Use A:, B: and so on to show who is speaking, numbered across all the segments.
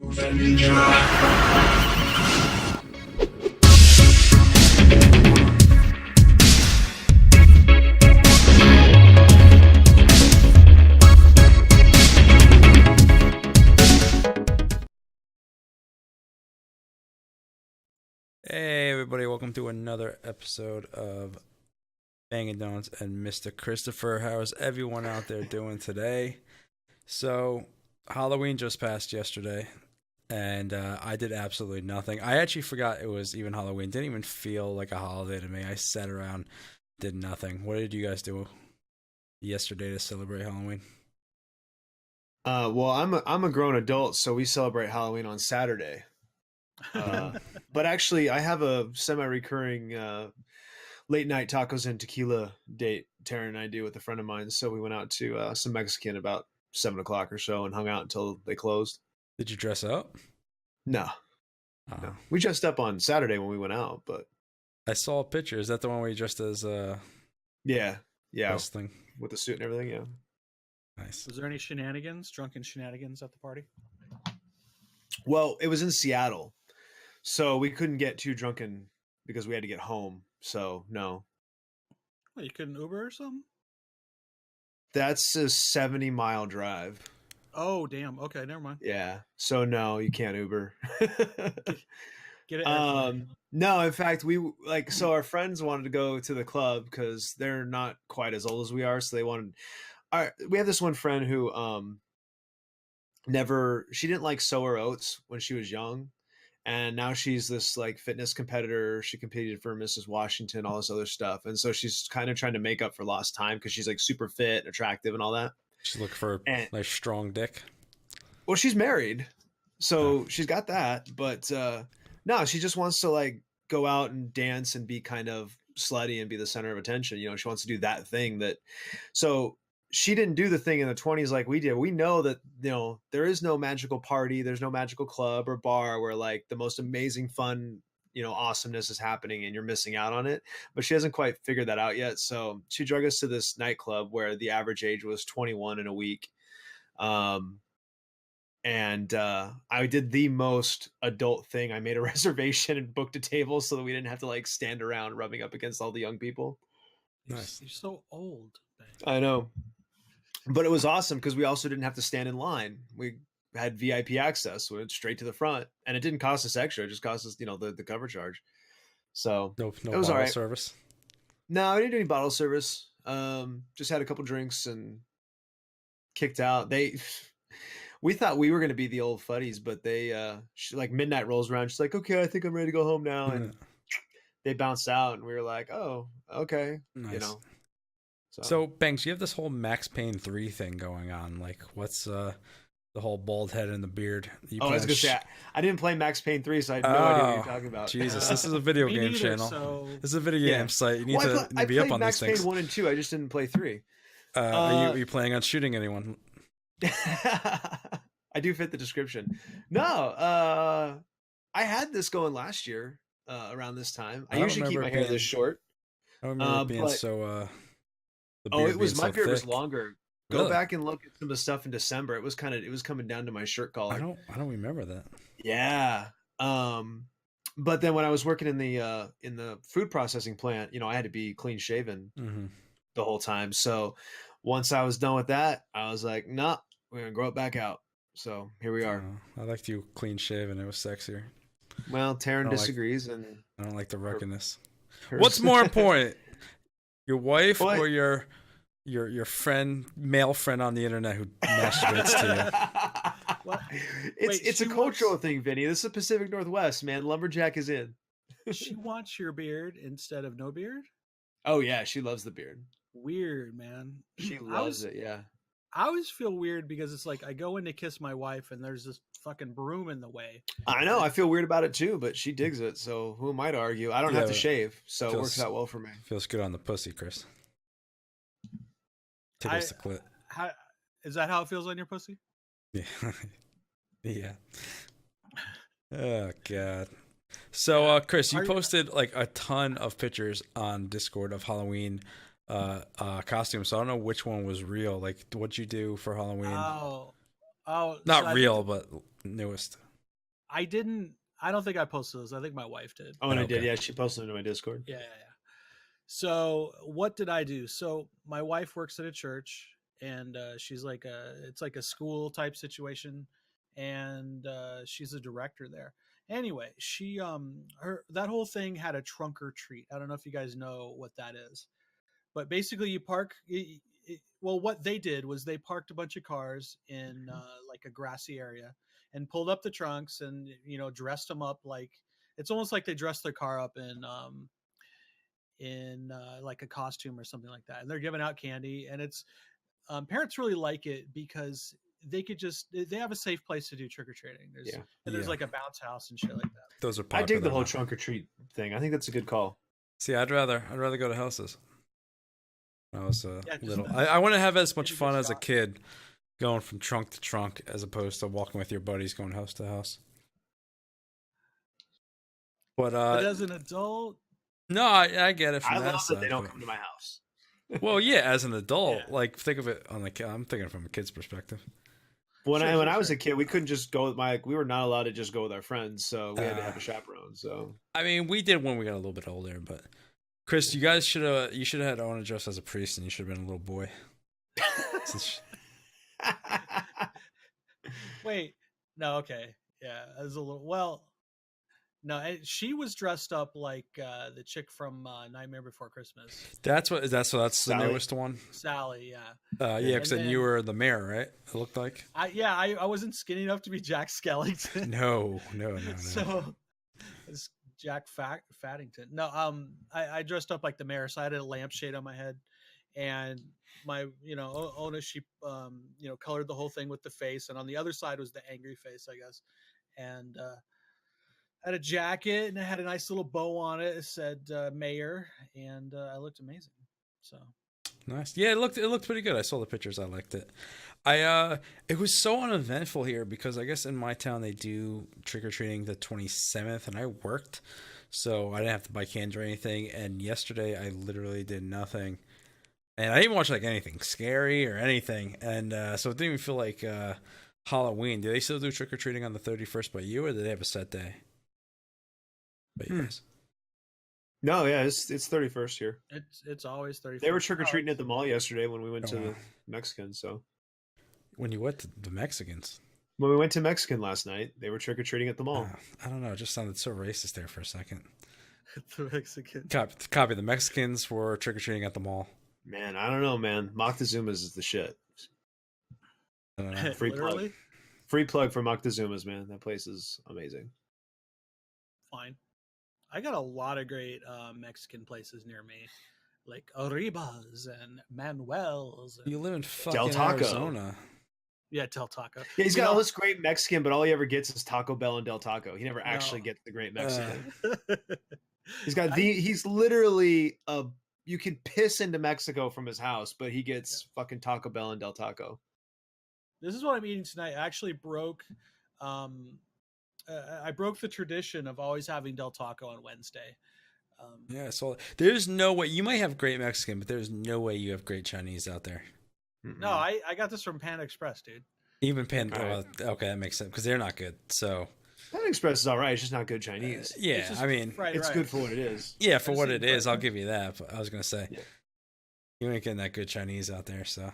A: Hey everybody, welcome to another episode of Bangin' Donuts and Mr. Christopher. How is everyone out there doing today? So, Halloween just passed yesterday, and I did absolutely nothing. I actually forgot it was even Halloween. Didn't even feel like a holiday to me. I sat around, did nothing. What did you guys do yesterday to celebrate Halloween?
B: Well, I'm a grown adult, so we celebrate Halloween on Saturday. But actually, I have a semi-recurring late night tacos and tequila date Taryn and I do with a friend of mine. So we went out to some Mexican about 7 o'clock or so and hung out until they closed.
A: Did you dress up?
B: No. We dressed up on Saturday when we went out, but
A: I saw a picture. Is that the one where you dressed as
B: yeah,
A: wrestling
B: with the suit and everything? Yeah.
A: Nice.
C: Was there any drunken shenanigans at the party?
B: Well, it was in Seattle, so we couldn't get too drunken because we had to get home. So no.
C: Well, you couldn't Uber or something?
B: That's a 70-mile drive.
C: Oh, damn. Okay, never mind.
B: Yeah. So no, you can't Uber.
C: Get it.
B: No, in fact, so our friends wanted to go to the club because they're not quite as old as we are, so they wanted. We have this one friend who she didn't like sour oats when she was young, and now she's this like fitness competitor. She competed for Mrs. Washington, all this other stuff, and so she's kind of trying to make up for lost time because she's like super fit, attractive, and all that.
A: She's looking for a nice strong dick.
B: Well, she's married, so she's got that, but no, she just wants to like go out and dance and be kind of slutty and be the center of attention. You know, she wants to do that thing so she didn't do the thing in the 20s like we did. We know that, you know, there is no magical party. There's no magical club or bar where like the most amazing fun, you know, awesomeness is happening and you're missing out on it. But she hasn't quite figured that out yet. So she drug us to this nightclub where the average age was 21 in a week. And I did the most adult thing. I made a reservation and booked a table so that we didn't have to like stand around rubbing up against all the young people.
A: Nice.
C: You're so old. Man.
B: I know. But it was awesome because we also didn't have to stand in line. We had VIP access. We went straight to the front. And it didn't cost us extra. It just cost us, you know, the cover charge. So
A: no
B: it was
A: bottle
B: all right.
A: service?
B: No, I didn't do any bottle service. Just had a couple drinks and kicked out. We thought we were going to be the old fuddies, but like midnight rolls around. She's like, okay, I think I'm ready to go home now. And they bounced out and we were like, oh, okay.
A: Nice.
B: You know,
A: so Banks, you have this whole Max Payne 3 thing going on. Like what's the whole bald head and the beard?
B: I was going to say, I didn't play Max Payne 3, so I had no idea what you're talking about.
A: Jesus, this is a video game
C: neither,
A: channel.
C: So...
A: This is a video game site. You need to be up on
B: Max
A: these things.
B: Payne 1 and 2. I just didn't play 3.
A: Are you planning on shooting anyone?
B: I do fit the description. No, I had this going last year around this time. I usually keep my hair this short.
A: I remember it being so.
B: It was my beard was
A: thick.
B: longer.
A: Really?
B: Go back and look at some of the stuff in December. It was coming down to my shirt collar.
A: I don't remember that.
B: Yeah. But then when I was working in the food processing plant, you know, I had to be clean shaven the whole time. So once I was done with that, I was like, nah, we're gonna grow it back out. So here we are.
A: I liked you clean shaven. It was sexier.
B: Well, Taryn disagrees, and
A: I don't like the ruckiness. What's more important, your wife or your friend, male friend on the internet who masturbates to
B: you? What? It's a cultural thing, Vinny. This is the Pacific Northwest, man. Lumberjack is in.
C: She wants your beard instead of no beard?
B: Oh yeah, she loves the beard.
C: Weird, man.
B: She loves it, yeah.
C: I always feel weird because it's like I go in to kiss my wife and there's this fucking broom in the way.
B: I know. I feel weird about it too, but she digs it. So who am I to argue? I don't have to shave, so it works out well for me.
A: Feels good on the pussy, Chris. Tickles the clit.
C: Is that how it feels on your pussy?
A: Yeah. Yeah. Oh God. So Chris, you posted like a ton of pictures on Discord of Halloween costumes. So I don't know which one was real. Like, what'd you do for Halloween?
C: Oh,
A: not real, but newest.
C: I didn't. I don't think I posted those. I think my wife did.
B: Oh, and I
A: Okay.
B: did. Yeah, she posted into my Discord.
C: Yeah. So what did I do? So my wife works at a church, and she's like it's like a school type situation, and she's a director there. Anyway, she that whole thing had a trunk or treat. I don't know if you guys know what that is, but basically you park. Well, what they did was they parked a bunch of cars in like a grassy area and pulled up the trunks and dressed them up like it's almost like they dressed their car up in like a costume or something like that, and they're giving out candy, and it's parents really like it because they have a safe place to do trick-or-treating. There's like a bounce house and shit like that.
A: Those are
B: I dig the
A: popular
B: whole
A: now.
B: trunk or treat thing. I think that's a good call.
A: See, I'd rather go to houses. When I was
C: Yeah, just
A: little.
C: that.
A: I want to have as much
C: Maybe
A: fun
C: just
A: as a
C: that.
A: kid going from trunk to trunk as opposed to walking with your buddies going house to house. But
C: But as an adult,
A: no, I get it from
B: I
A: that
B: love
A: side.
B: that they don't
A: but-
B: come to my house.
A: Well, yeah, as an adult,
C: Yeah.
A: like think of it on I'm thinking from a kid's perspective.
B: When
C: Sure,
B: I
C: sure,
B: was
C: sure.
B: a kid, we couldn't just go with we were not allowed to just go with our friends, so we had to have a chaperone. So
A: I mean, we did when we got a little bit older, but Chris, you guys should have had Owen dressed as a priest, and you should have been a little boy. Since-
C: wait, no, okay, yeah, as a little no, she was dressed up like the chick from Nightmare Before Christmas,
A: that's the
B: Sally.
A: newest one.
C: Sally. Yeah,
A: Yeah, because
C: And
A: then you
C: then-
A: were the mayor, right? It looked like.
C: I wasn't skinny enough to be Jack Skellington.
A: No.
C: So it's Jack Fattington. No, I dressed up like the mayor, so I had a lampshade on my head, and my Ona, she colored the whole thing with the face, and on the other side was the angry face, I guess, and I had a jacket and it had a nice little bow on it. It said mayor, and I looked amazing. So
A: Nice. Yeah, it looked pretty good. I saw the pictures. I liked it. It was so uneventful here because I guess in my town they do trick or treating the 27th, and I worked, so I didn't have to buy candy or anything. And yesterday I literally did nothing, and I didn't watch like anything scary or anything, and so it didn't even feel like Halloween. Do they still do trick or treating on the 31st by you, or do they have a set day? By you guys?
B: no, yeah, it's 31st here.
C: it's always 30.
B: They were trick or treating at the mall yesterday when we went to
A: Oh, wow.
B: the Mexican. So
A: When you went to the Mexicans?
B: when we went to Mexican last night, they were trick or treating at the mall.
A: I don't know. It just sounded so racist there for a second.
C: the Mexican.
A: Copy. The Mexicans were trick or treating at the mall.
B: Man, I don't know, man. Moctezuma's is the shit.
A: I don't know.
B: Free plug.
C: Literally?
B: Free plug for Moctezuma's, man. That place is amazing.
C: Fine. I got a lot of great Mexican places near me, like Arribas and Manuel's. And,
A: You live in
B: Del
A: fucking
B: Taco.
A: Arizona.
C: yeah, Del Taco.
B: Yeah, he's
C: You
B: got all
C: know-
B: this great Mexican, but all he ever gets is Taco Bell and Del Taco. He never actually
C: No.
B: gets the great Mexican. He's
C: I-
B: got he's literally you can piss into Mexico from his house, but he gets fucking Taco Bell and Del Taco.
C: This is what I'm eating tonight. I actually broke. I broke the tradition of always having Del Taco on Wednesday.
A: Yeah, so there's no way you might have great Mexican, but there's no way you have great Chinese out there.
C: No, I got this from Panda Express, dude.
A: Even Pan.
B: Alright.
A: Okay, that makes sense because they're not good. So
B: Panda Express is all right. It's just not good Chinese.
A: yeah,
C: It's just
A: I mean,
C: fried
B: It's
C: rice.
B: good for what it is.
A: yeah, for
C: I've
A: what
C: seen
A: it is,
C: fried
A: I'll
C: rice.
A: give you that. But I was gonna say,
B: Yeah.
A: you ain't getting that good Chinese out there. So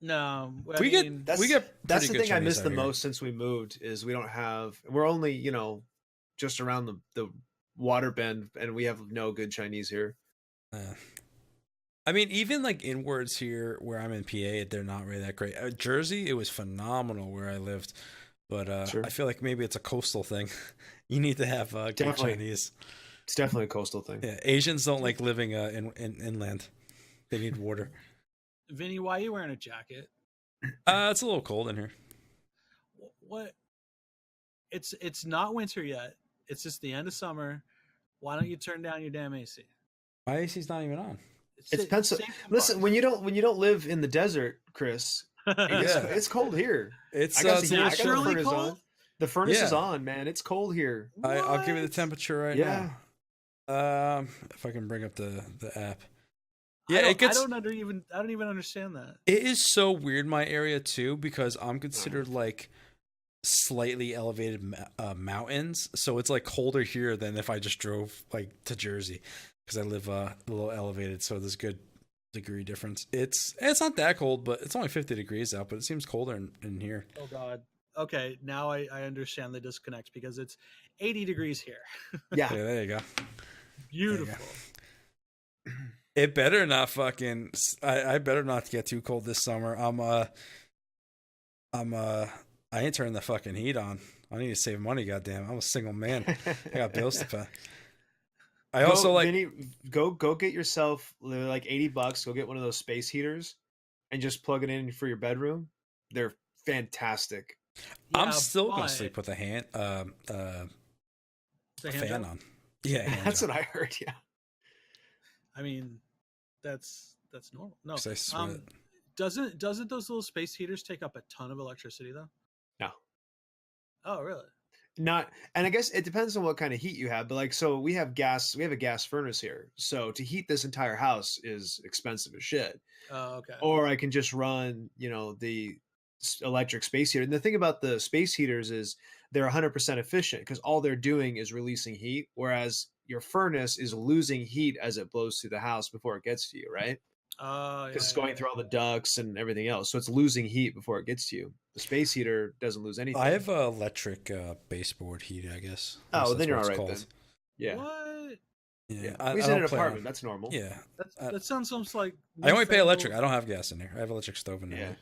C: No,
A: We get-
B: That's
A: We get
B: that's
A: pretty
B: the
A: good
B: thing I
A: Chinese
B: miss
A: out
B: the
A: here.
B: most since we moved is we don't have. We're only just around the water bend, and we have no good Chinese here.
A: I mean, even like inwards here where I'm in PA, they're not really that great. Jersey, it was phenomenal where I lived, but
B: Sure.
A: I feel like maybe it's a coastal thing. You need to have good
B: Definitely.
A: Chinese.
B: It's definitely a coastal thing.
A: Yeah, Asians don't like living in inland. They need water.
C: Vinny, why are you wearing a jacket?
A: It's a little cold in here.
C: What? It's not winter yet. It's just the end of summer. Why don't you turn down your damn AC?
A: My AC's not even on.
B: It's pencil.
C: save some
B: Listen,
C: bucks.
B: when you don't live in the desert, Chris, it's,
A: Yeah.
B: it's cold here.
A: It's
B: I got
A: it's
B: the,
A: a
B: I
A: little
B: got the
A: chilly.
C: Naturally
B: furnace
C: cold?
B: on. The furnace is
A: Yeah.
B: on, man. It's cold here.
A: I'll give you the
C: What?
A: temperature right
B: Yeah.
A: now. If I can bring up the app.
C: I
A: Yeah,
C: don't-
A: it gets.
C: I don't even understand that.
A: It is so weird my area too because I'm considered like slightly elevated mountains, so it's like colder here than if I just drove like to Jersey, because I live a little elevated, so there's good degree difference. It's not that cold, but it's only 50 degrees out, but it seems colder in here.
C: Oh God. Okay, now I understand the disconnect because it's 80 degrees here.
B: Yeah.
A: Yeah, there you go.
C: Beautiful.
A: It better not fucking. I better not get too cold this summer. I ain't turning the fucking heat on. I need to save money. Goddamn, I'm a single man. I got bills to pay. I also like
B: Vinny, go get yourself like $80. Go get one of those space heaters, and just plug it in for your bedroom. They're fantastic.
A: I'm still gonna sleep with a
C: hand
A: fan
C: job?
A: on. Yeah, hand
B: That's
A: job.
B: what I heard. Yeah.
C: I mean, that's normal. No,
A: 'Cause I sweat.
C: doesn't those little space heaters take up a ton of electricity though?
B: No.
C: Oh, really?
B: Not, and I guess it depends on what kind of heat you have, but like, so we have a gas furnace here, so to heat this entire house is expensive as shit.
C: Oh, okay.
B: Or I can just run, the electric space heater. And the thing about the space heaters is they're 100% efficient because all they're doing is releasing heat, whereas your furnace is losing heat as it blows through the house before it gets to you, right?
C: Yeah,
B: Because it's going through all the ducts and everything else, so it's losing heat before it gets to you. The space heater doesn't lose anything.
A: I have a electric baseboard heater, I guess.
B: Oh,
A: That's
B: then you're
A: what
B: all
A: it's
B: right
A: called.
B: then. Yeah.
C: What?
A: Yeah,
B: He's
A: I
B: in an
A: don't play
B: apartment.
A: on-
B: That's normal.
A: Yeah,
C: That sounds almost like
A: I only pay
C: newfangled-
A: electric. I don't have gas in there. I have electric stove in there.
B: Yeah.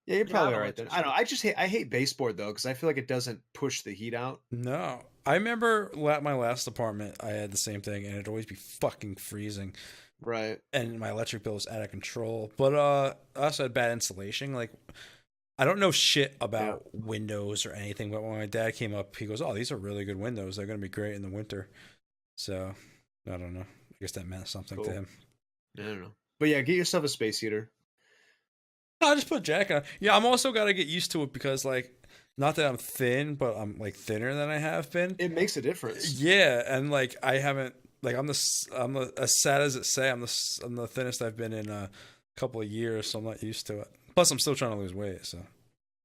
B: Yeah, you're
C: Yeah,
B: probably
C: I
B: all
C: don't
B: right then.
C: like
B: I don't know. I hate baseboard though because I feel like it doesn't push the heat out.
A: No, I remember at my last apartment, I had the same thing, and it'd always be fucking freezing,
B: Right.
A: and my electric bill was out of control. But I also had bad insulation. Like, I don't know shit about windows or anything, but when my dad came up, he goes, "Oh, these are really good windows. They're gonna be great in the winter." So I don't know. I guess that meant something to
B: Cool.
A: him.
B: I don't know. But yeah, get yourself a space heater.
A: I just put Jack on. Yeah, I'm also gotta get used to it because, like, not that I'm thin, but I'm like thinner than I have been.
B: It makes a difference.
A: Yeah, and like I haven't, like, I'm as sad as it say, I'm the thinnest I've been in a couple of years, so I'm not used to it. Plus, I'm still trying to lose weight, so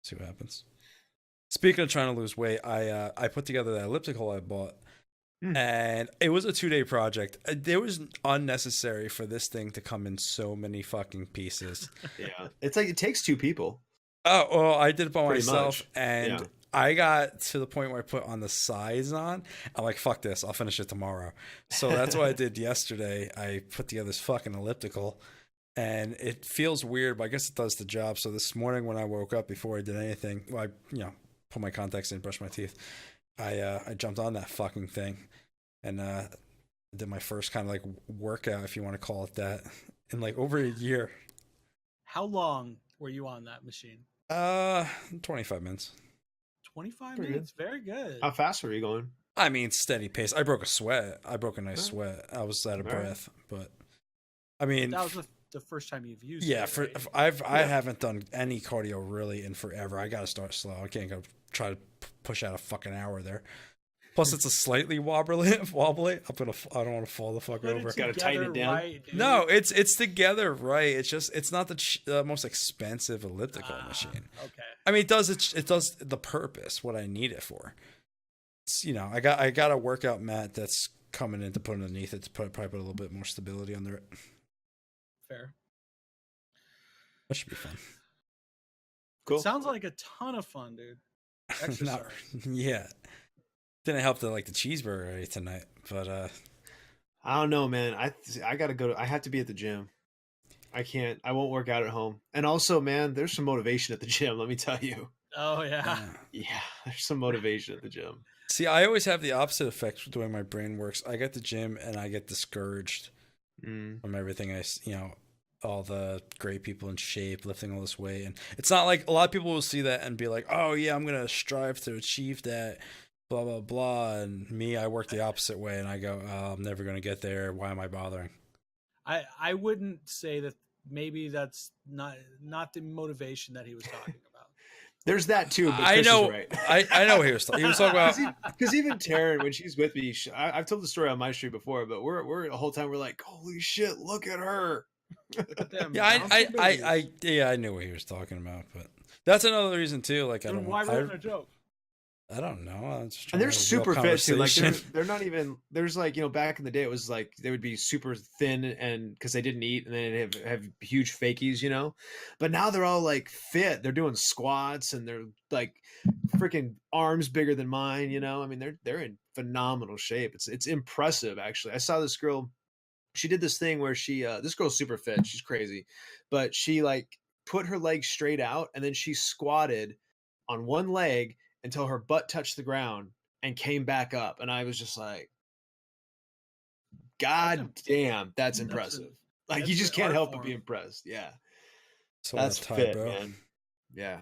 A: see what happens. Speaking of trying to lose weight, I put together that elliptical I bought. And it was a 2-day project. It was unnecessary for this thing to come in so many fucking pieces.
B: Yeah. It's like it takes two people.
A: Oh, well, I did it by
B: Pretty
A: myself,
B: much.
A: and
B: Yeah.
A: I got to the point where I put on the sides on. I'm like, fuck this, I'll finish it tomorrow. So that's what I did yesterday. I put together this fucking elliptical, and it feels weird, but I guess it does the job. So this morning when I woke up, before I did anything, well, I put my contacts in, brushed my teeth. I jumped on that fucking thing, and did my first kind of like workout, if you want to call it that, in like over a year.
C: How long were you on that machine?
A: 25 minutes.
C: 25
B: Pretty
C: minutes. Very good.
B: How fast were you going?
A: I mean, steady pace. I broke a sweat. I broke a nice
B: Huh?
A: sweat. I was out of
B: All right.
A: breath, but I mean,
C: That was the first time you've used
A: yeah.
C: it, right?
A: I haven't done any cardio really in forever. I gotta start slow. I can't go try to push out a fucking hour there. Plus, it's a slightly wobbly. I don't want to fall the fuck
C: Put it
A: over.
B: Gotta tighten it
C: together
B: down.
C: right, dude.
A: No, it's together right. It's not the most expensive elliptical machine.
C: Okay.
A: I mean, it does the purpose what I need it for. It's, I got a workout mat that's coming in to put underneath it to probably put a little bit more stability under it.
C: Fair.
A: That should be fun.
B: Cool.
C: Sounds like a ton of fun, dude. Exercise.
A: Yeah. Didn't help the cheeseburger I ate tonight, but
B: I don't know, man. I gotta go. I have to be at the gym. I can't. I won't work out at home. And also, man, there's some motivation at the gym. Let me tell you.
C: Oh yeah.
B: Yeah, there's some motivation at the gym.
A: See, I always have the opposite effect with the way my brain works. I get to the gym and I get discouraged from everything all the great people in shape, lifting all this weight. And it's not like a lot of people will see that and be like, oh yeah, I'm going to strive to achieve that, blah, blah, blah. And me, I work the opposite way and I go, oh, I'm never going to get there. Why am I bothering?
C: I wouldn't say that. Maybe that's not the motivation that he was talking about.
B: There's that too. But
A: I
B: Chris
A: know.
B: is right.
A: I know he was talking about.
B: Because even Taryn, when she's with me, I've told the story on my street before, but we're the whole time we're like, holy shit, look at her.
C: Damn,
A: Yeah,
C: bouncy baby.
A: I knew what he was talking about, but That's another reason too. Like
C: Then why ruin a joke?
A: I don't know. I'm just
B: And
A: trying
B: they're
A: to have a real
B: super fit too. Like
A: conversation.
B: they're not even. There's like, you know, back in the day it was like they would be super thin and because they didn't eat, and then have huge fakies, you know. But now they're all like fit. They're doing squats and they're like freaking arms bigger than mine. You know, I mean they're in phenomenal shape. It's impressive actually. I saw this girl. She did this thing where she this girl's super fit. She's crazy, but she like put her legs straight out and then she squatted on one leg until her butt touched the ground and came back up. And I was just like, God damn, that's impressive. Like you just can't help but be impressed. Yeah.
A: So
B: That's fit,
A: Tybo.
B: man. Yeah.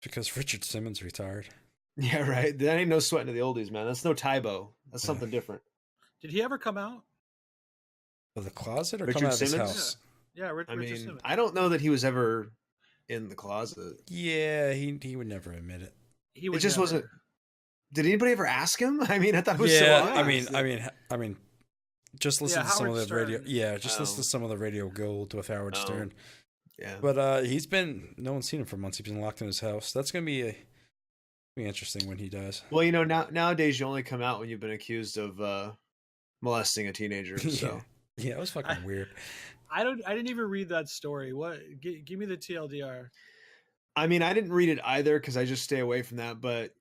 A: Because Richard Simmons retired.
B: Yeah, right. That ain't no sweating to the oldies, man. That's no Tybo. That's something different.
C: Did he ever come out?
A: Of the closet or
B: Richard
A: come out of his
B: Simmons?
A: house?
C: Yeah,
B: I
C: Richard
B: mean,
C: Simmons.
B: I don't know that he was ever in the closet.
A: Yeah, he would never admit it.
C: He would
B: It just
C: never.
B: wasn't. Did anybody ever ask him? I mean, I thought it was
A: Yeah,
B: so obvious.
A: I mean, just listen to some of
C: Howard
A: the radio.
C: Stern.
A: Yeah, just listen to some of the Radio Gold with Howard Stern.
B: Yeah.
A: But he's been no one's seen him for months. He's been locked in his house. That's gonna be interesting when he dies.
B: Well, you know, nowadays you only come out when you've been accused of molesting a teenager. So
A: Yeah, it was fucking weird.
C: I didn't even read that story. What? Give me the TLDR.
B: I mean, I didn't read it either because I just stay away from that. But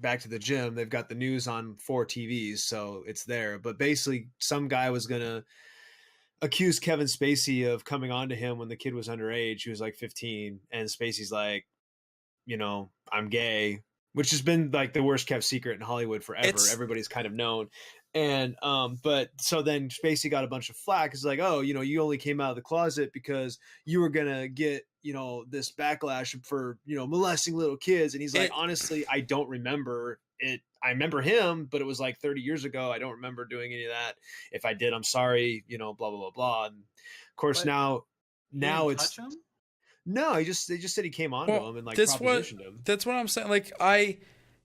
B: back to the gym, they've got the news on 4 TVs, so it's there. But basically, some guy was gonna accuse Kevin Spacey of coming on to him when the kid was underage. He was like 15, and Spacey's like, you know, I'm gay, which has been like the worst kept secret in Hollywood forever. Everybody's kind of known. And but so then Spacey got a bunch of flack. It's like, oh, you know, you only came out of the closet because you were gonna get, you know, this backlash for, you know, molesting little kids. And he's like, honestly, I don't remember it. I remember him, but it was like 30 years ago. I don't remember doing any of that. If I did, I'm sorry, you know, blah blah blah blah. And of course, now it's
C: touch him?
B: no. They just said he came on to him and like propositioned him.
A: That's what I'm saying. Like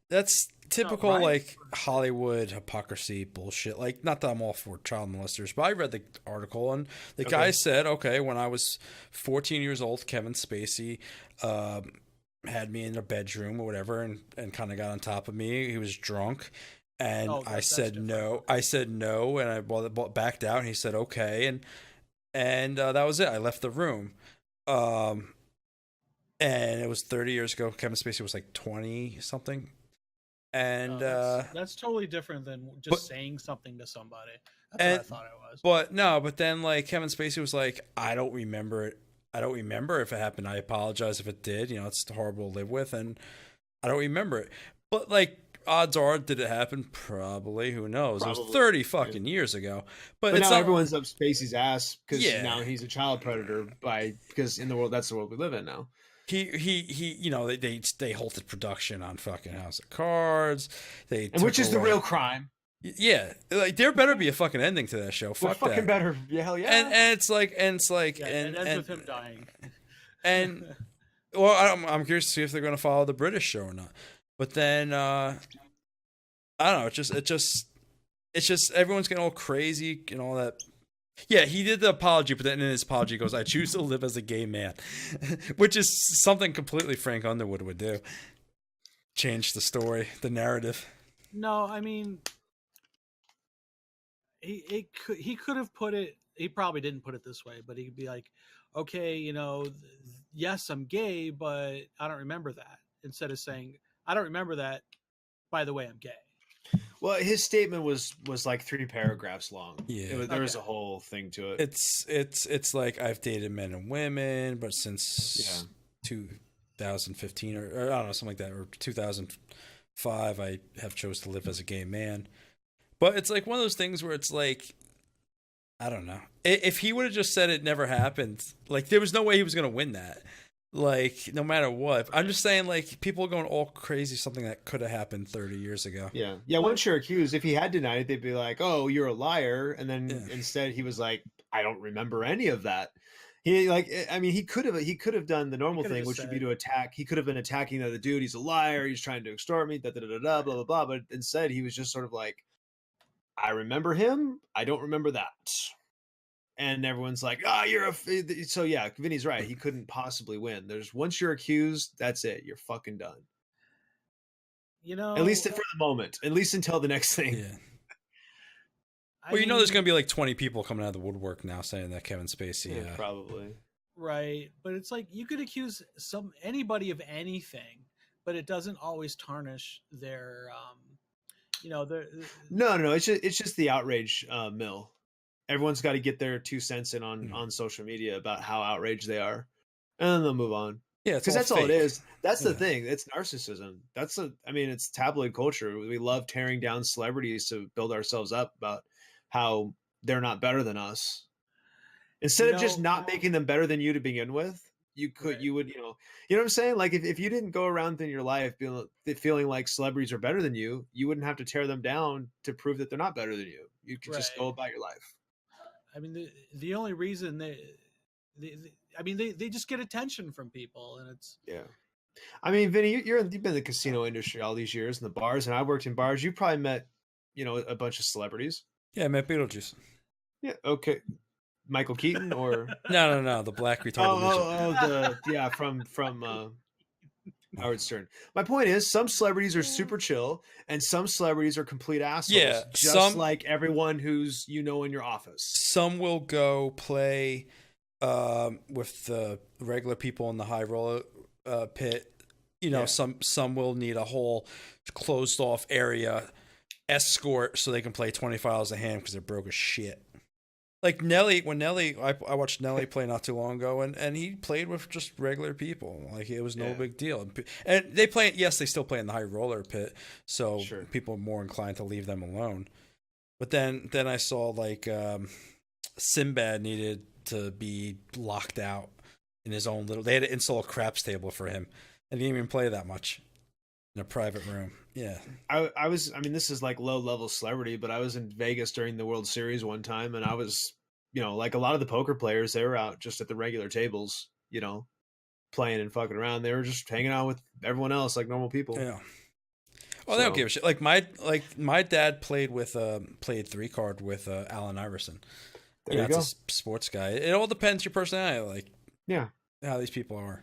A: that's typical like Hollywood hypocrisy bullshit. Like, not that I'm all for child molesters, but I read the article and the guy said, okay, when I was 14 years old, Kevin Spacey had me in a bedroom or whatever and kind of got on top of me. He was drunk. And I said no. I said no, and I backed out. And he said okay, and that was it. I left the room. And it was 30 years ago. Kevin Spacey was like 20 something. And
C: that's totally different than just saying something to somebody. That's what I thought it was.
A: But then like Kevin Spacey was like, I don't remember it. I don't remember if it happened. I apologize if it did. You know, it's horrible to live with, and I don't remember it. But like, odds are, did it happen? Probably. Who knows? It was 30 fucking years ago. But
B: now
A: not,
B: everyone's up Spacey's ass because now he's a child predator because in the world, that's the world we live in now.
A: He you know, they halted production on fucking House of Cards.
B: Which is the real crime.
A: Yeah, like there better be a fucking ending to that show. Fuck
B: fucking
A: that.
B: Better. Yeah, hell yeah.
A: And it's like
C: it ends with him dying.
A: And well, I'm curious to see if they're going to follow the British show or not. But then I don't know. It's just everyone's getting all crazy and all that. Yeah, he did the apology, but then in his apology he goes, I choose to live as a gay man, which is something completely Frank Underwood would do. Change the story, the narrative.
C: No, I mean, he could have put it, he probably didn't put it this way, but he'd be like, okay, you know, yes, I'm gay, but I don't remember that. Instead of saying, I don't remember that, by the way, I'm gay.
B: Well, his statement was like 3 paragraphs long.
A: Yeah,
B: there was a whole thing to it.
A: It's like I've dated men and women, but since 2015 or I don't know, something like that, or 2005, I have chose to live as a gay man. But it's like one of those things where it's like, I don't know. If he would have just said it never happened, like there was no way he was going to win that. Like, no matter what. I'm just saying, like, people are going all crazy, something that could have happened 30 years ago.
B: Yeah. Once you're accused, if he had denied it, they'd be like, oh, you're a liar. And then instead he was like, I don't remember any of that. He could have done the normal thing, which would be to attack. He could have been attacking the other dude. He's a liar. He's trying to extort me, blah, blah, blah. But instead he was just sort of like, I remember him. I don't remember that. and everyone's like, "Ah, you're a." So yeah, Vinny's right. He couldn't possibly win. There's once you're accused, that's it. You're fucking done.
C: You
B: At least
C: know,
B: for the moment. At least until the next thing.
A: Yeah.
C: I
A: Well, you know, there's
C: mean,
A: going to be like 20 people coming out of the woodwork now saying that Kevin Spacey.
B: Yeah, probably.
C: right, but it's like you could accuse anybody of anything, but it doesn't always tarnish their their
B: No. It's just the outrage mill. Everyone's got to get their 2 cents in
A: Mm.
B: on social media about how outraged they are, and then they'll move on.
A: Yeah, it's
B: Because that's all it
A: fake.
B: is. That's the
A: Yeah.
B: thing. It's narcissism. It's tabloid culture. We love tearing down celebrities to build ourselves up about how they're not better than us. Instead of just not making them better than you to begin with, you would, you know what I'm saying? Like if you didn't go around in your life feeling like celebrities are better than you wouldn't have to tear them down to prove that they're not better than you. You could just go about your life.
C: I mean, the only reason they just get attention from people, and it's
B: I mean, Vinny, you've been in the casino industry all these years in the bars, and I worked in bars. You probably met, a bunch of celebrities.
A: Yeah, I met Beetlejuice.
B: Yeah. Okay. Michael Keaton or
A: No, the black retarded midget.
B: from Howard Stern. My point is, some celebrities are super chill, and some celebrities are complete assholes.
A: Yeah,
B: just like everyone who's in your office.
A: Some will go play with the regular people in the high roller pit. Some will need a whole closed off area escort so they can play $25 a hand because they're broke as shit. Like Nelly, I watched Nelly play not too long ago, and he played with just regular people. Like it was no big deal. And they still play in the high roller pit, so people are more inclined to leave them alone. But then I saw like Sinbad needed to be locked out in his own little. They had to install a craps table for him, and he didn't even play that much in a private room. Yeah,
B: I was. I mean, this is like low level celebrity, but I was in Vegas during the World Series one time, and I was, like a lot of the poker players, they were out just at the regular tables, playing and fucking around. They were just hanging out with everyone else like normal people.
A: Yeah. Well, they don't give a shit. Like my dad played 3-card with Allen Iverson.
B: There you go.
A: That's a sports guy. It all depends your personality,
B: like
A: how these people are.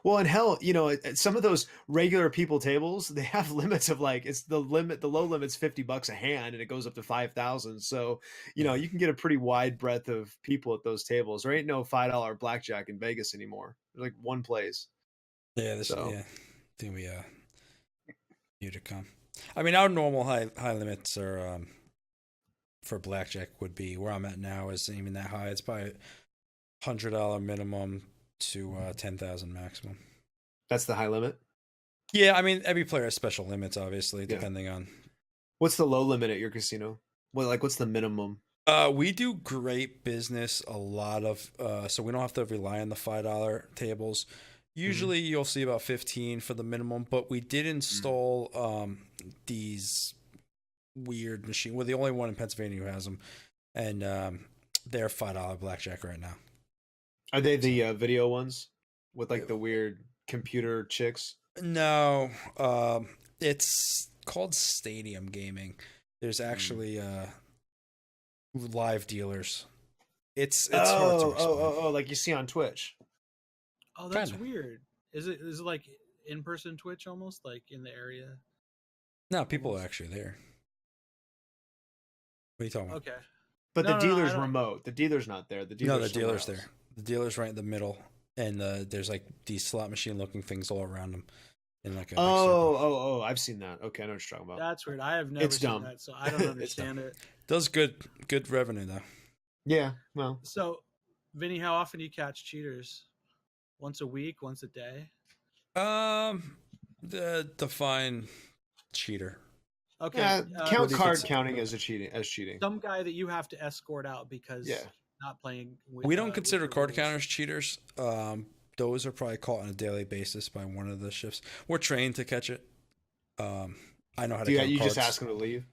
B: Well, and hell, at some of those regular people tables, they have limits of like it's the low limit's $50 a hand, and it goes up to 5,000. So you can get a pretty wide breadth of people at those tables. There ain't no $5 blackjack in Vegas anymore. There's like one place.
A: Yeah, I think we you to come. I mean, our normal high limits are for blackjack would be where I'm at now isn't even that high. It's probably $100 minimum to 10,000 maximum.
B: That's the high limit.
A: Yeah, I mean every player has special limits, obviously, depending on.
B: What's the low limit at your casino? What's the minimum?
A: We do great business. A lot of so we don't have to rely on the $5 tables. Usually you'll see about 15 for the minimum, but we did install these weird machine. We're the only one in Pennsylvania who has them, and they're $5 blackjack right now.
B: Are they the video ones with like the weird computer chicks?
A: No, it's called Stadium Gaming. There's actually live dealers. It's hard to explain.
B: Like you see on Twitch.
C: Oh, that's weird. Is it like in-person Twitch almost, like in the area?
A: No, people are actually there. What are you talking about?
C: Okay.
B: But the dealer's remote. The dealer's not there. The dealer's
A: there. The dealer's right in the middle, and there's like these slot machine looking things all around them. In like a
B: I've seen that. Okay, I know what you're talking about.
C: That's weird. I have never seen that, so I don't understand it.
A: Does good revenue though.
B: Yeah, well.
C: So, Vinny, how often do you catch cheaters? Once a week? Once a day?
A: Define cheater.
C: Okay.
B: Yeah, count card counting as cheating.
C: Some guy that you have to escort out because not playing.
A: We don't consider card counters cheaters. Those are probably caught on a daily basis by one of the shifts. We're trained to catch it. I know how to count
B: you
A: cards.
B: just ask them to leave?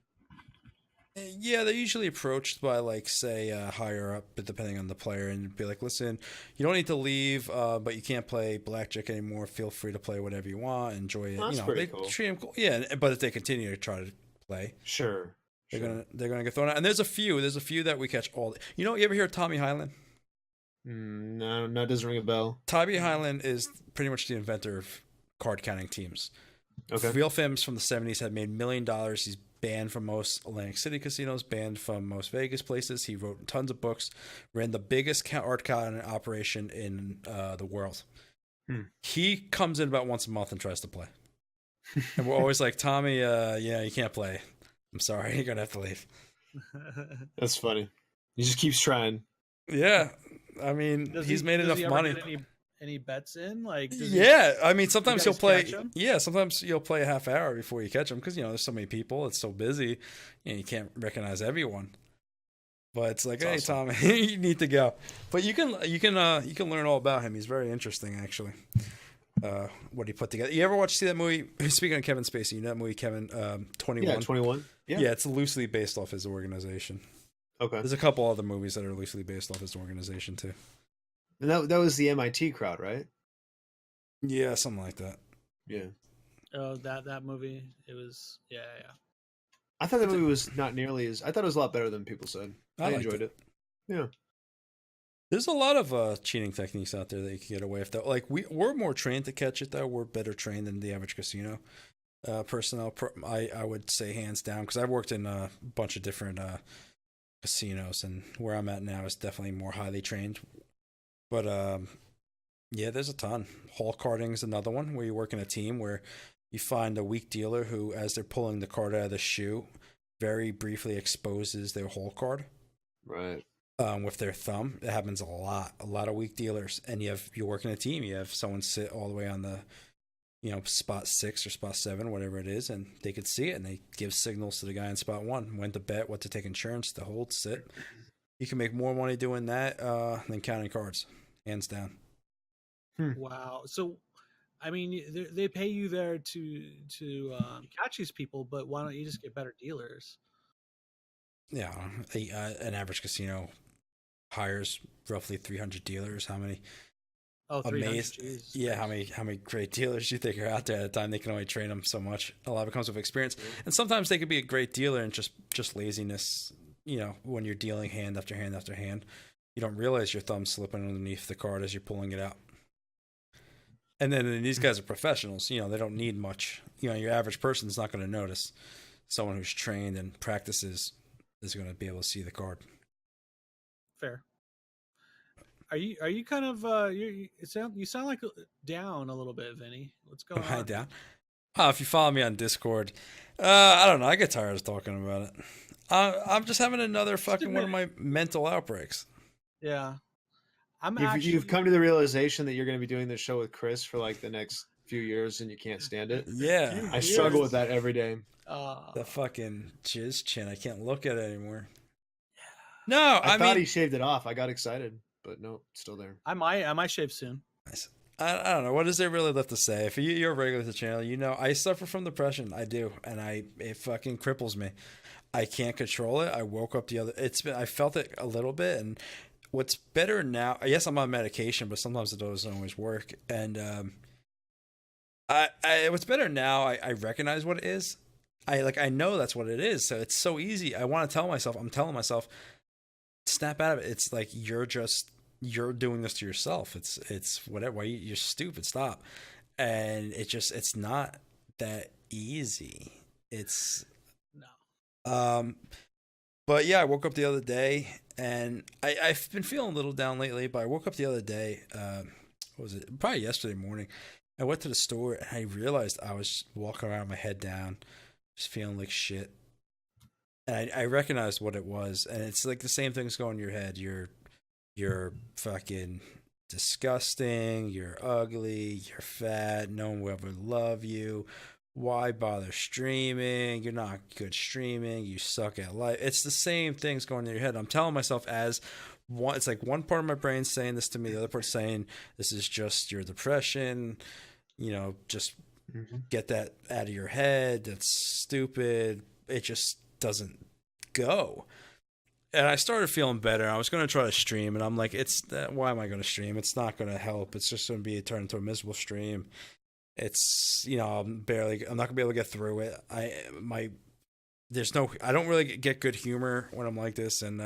A: Yeah, they're usually approached by like say higher up, but depending on the player, and be like, listen, you don't need to leave, but you can't play blackjack anymore. Feel free to play whatever you want. Enjoy it.
B: That's pretty cool.
A: Treat them cool. Yeah, but if they continue to try to play,
B: sure.
A: They're gonna get thrown out. And there's a few that we catch all. You know, you ever hear of Tommy Highland?
B: No, that doesn't ring a bell.
A: Tommy Highland is pretty much the inventor of card counting teams.
B: Okay.
A: Real films from the 70s have made $1 million. He's banned from most Atlantic City casinos, banned from most Vegas places. He wrote tons of books, ran the biggest card counting operation in the world. He comes in about once a month and tries to play. And we're always like, Tommy, yeah, you can't play. I'm sorry, you're going to have to leave.
B: That's funny. He just keeps trying.
A: Yeah. I mean, he's made enough money.
C: Any bets in? Like,
A: I mean, sometimes he'll play. Yeah, sometimes you'll play a half hour before you catch him because there's so many people. It's so busy, you can't recognize everyone. But it's like, hey, awesome. Tommy, you need to go. But you can learn all about him. He's very interesting, actually. What he put together. You ever see that movie? Speaking of Kevin Spacey, you know that movie, Kevin 21.
B: Yeah, 21. Yeah,
A: it's loosely based off his organization.
B: Okay.
A: There's a couple other movies that are loosely based off his organization too.
B: And that was the MIT crowd, right?
A: Yeah, something like that.
B: Yeah.
C: Oh, that movie. It was yeah.
B: I thought the movie was not nearly as. I thought it was a lot better than people said. I enjoyed it. Yeah.
A: There's a lot of cheating techniques out there that you can get away with. Though, like we're more trained to catch it. Though we're better trained than the average casino personnel. I would say hands down because I've worked in a bunch of different casinos, and where I'm at now is definitely more highly trained. But yeah, there's a ton. Hall carding is another one where you work in a team where you find a weak dealer who, as they're pulling the card out of the shoe, very briefly exposes their hole card.
B: Right.
A: With their thumb. It happens a lot of weak dealers. And you work in a team. You have someone sit all the way on the, spot 6 or spot 7, whatever it is, and they could see it, and they give signals to the guy in spot 1, when to bet, what to take insurance, to hold, sit. You can make more money doing that than counting cards, hands down.
C: Wow. So, I mean, they pay you there to catch these people, but why don't you just get better dealers?
A: Yeah, an average casino hires roughly 300 dealers. How many?
C: Oh, 300.
A: Yeah, how many great dealers do you think are out there at a time? They can only train them so much. A lot of it comes with experience, and sometimes they could be a great dealer and just laziness. When you're dealing hand after hand after hand, you don't realize your thumb's slipping underneath the card as you're pulling it out. And then these guys are professionals. They don't need much. Your average person's not going to notice. Someone who's trained and practices is going to be able to see the card.
C: Fair. Are you kind of you sound like down a little bit, Vinny? What's going on?
A: Am I down? If you follow me on Discord, I don't know. I get tired of talking about it. I'm just having another fucking one of my mental outbreaks.
C: Yeah.
B: You've come to the realization that you're going to be doing this show with Chris for like the next few years, and you can't stand it.
A: Yeah,
B: I struggle with that every day.
A: The fucking jizz chin. I can't look at it anymore. No,
B: I thought he shaved it off. I got excited, but no, it's still there.
C: I might shave soon.
A: I don't know. What is there really left to say? If you're a regular to the channel, I suffer from depression. I do, and it fucking cripples me. I can't control it. I woke up I felt it a little bit, and what's better now, yes, I'm on medication, but sometimes it doesn't always work. And what's better now, I recognize what it is. I know that's what it is. So it's so easy. I'm telling myself, snap out of it. It's like you're doing this to yourself. It's whatever. You're stupid. Stop. And it's not that easy. It's no. But yeah, I woke up the other day, and I've been feeling a little down lately, but I woke up the other day, what was it? Probably yesterday morning. I went to the store, and I realized I was walking around with my head down, just feeling like shit. And I recognized what it was, and it's like the same things go in your head. You're fucking disgusting, you're ugly, you're fat, no one will ever love you. Why bother streaming? You're not good streaming. You suck at life. It's the same things going in your head. I'm telling myself it's like one part of my brain saying this to me, the other part saying this is just your depression. Just get that out of your head. That's stupid. It just doesn't go. And I started feeling better. I was going to try to stream, and I'm like, why am I going to stream? It's not going to help. It's just going to be turned into a miserable stream. It's I'm not gonna be able to get through it. I don't really get good humor when I'm like this, and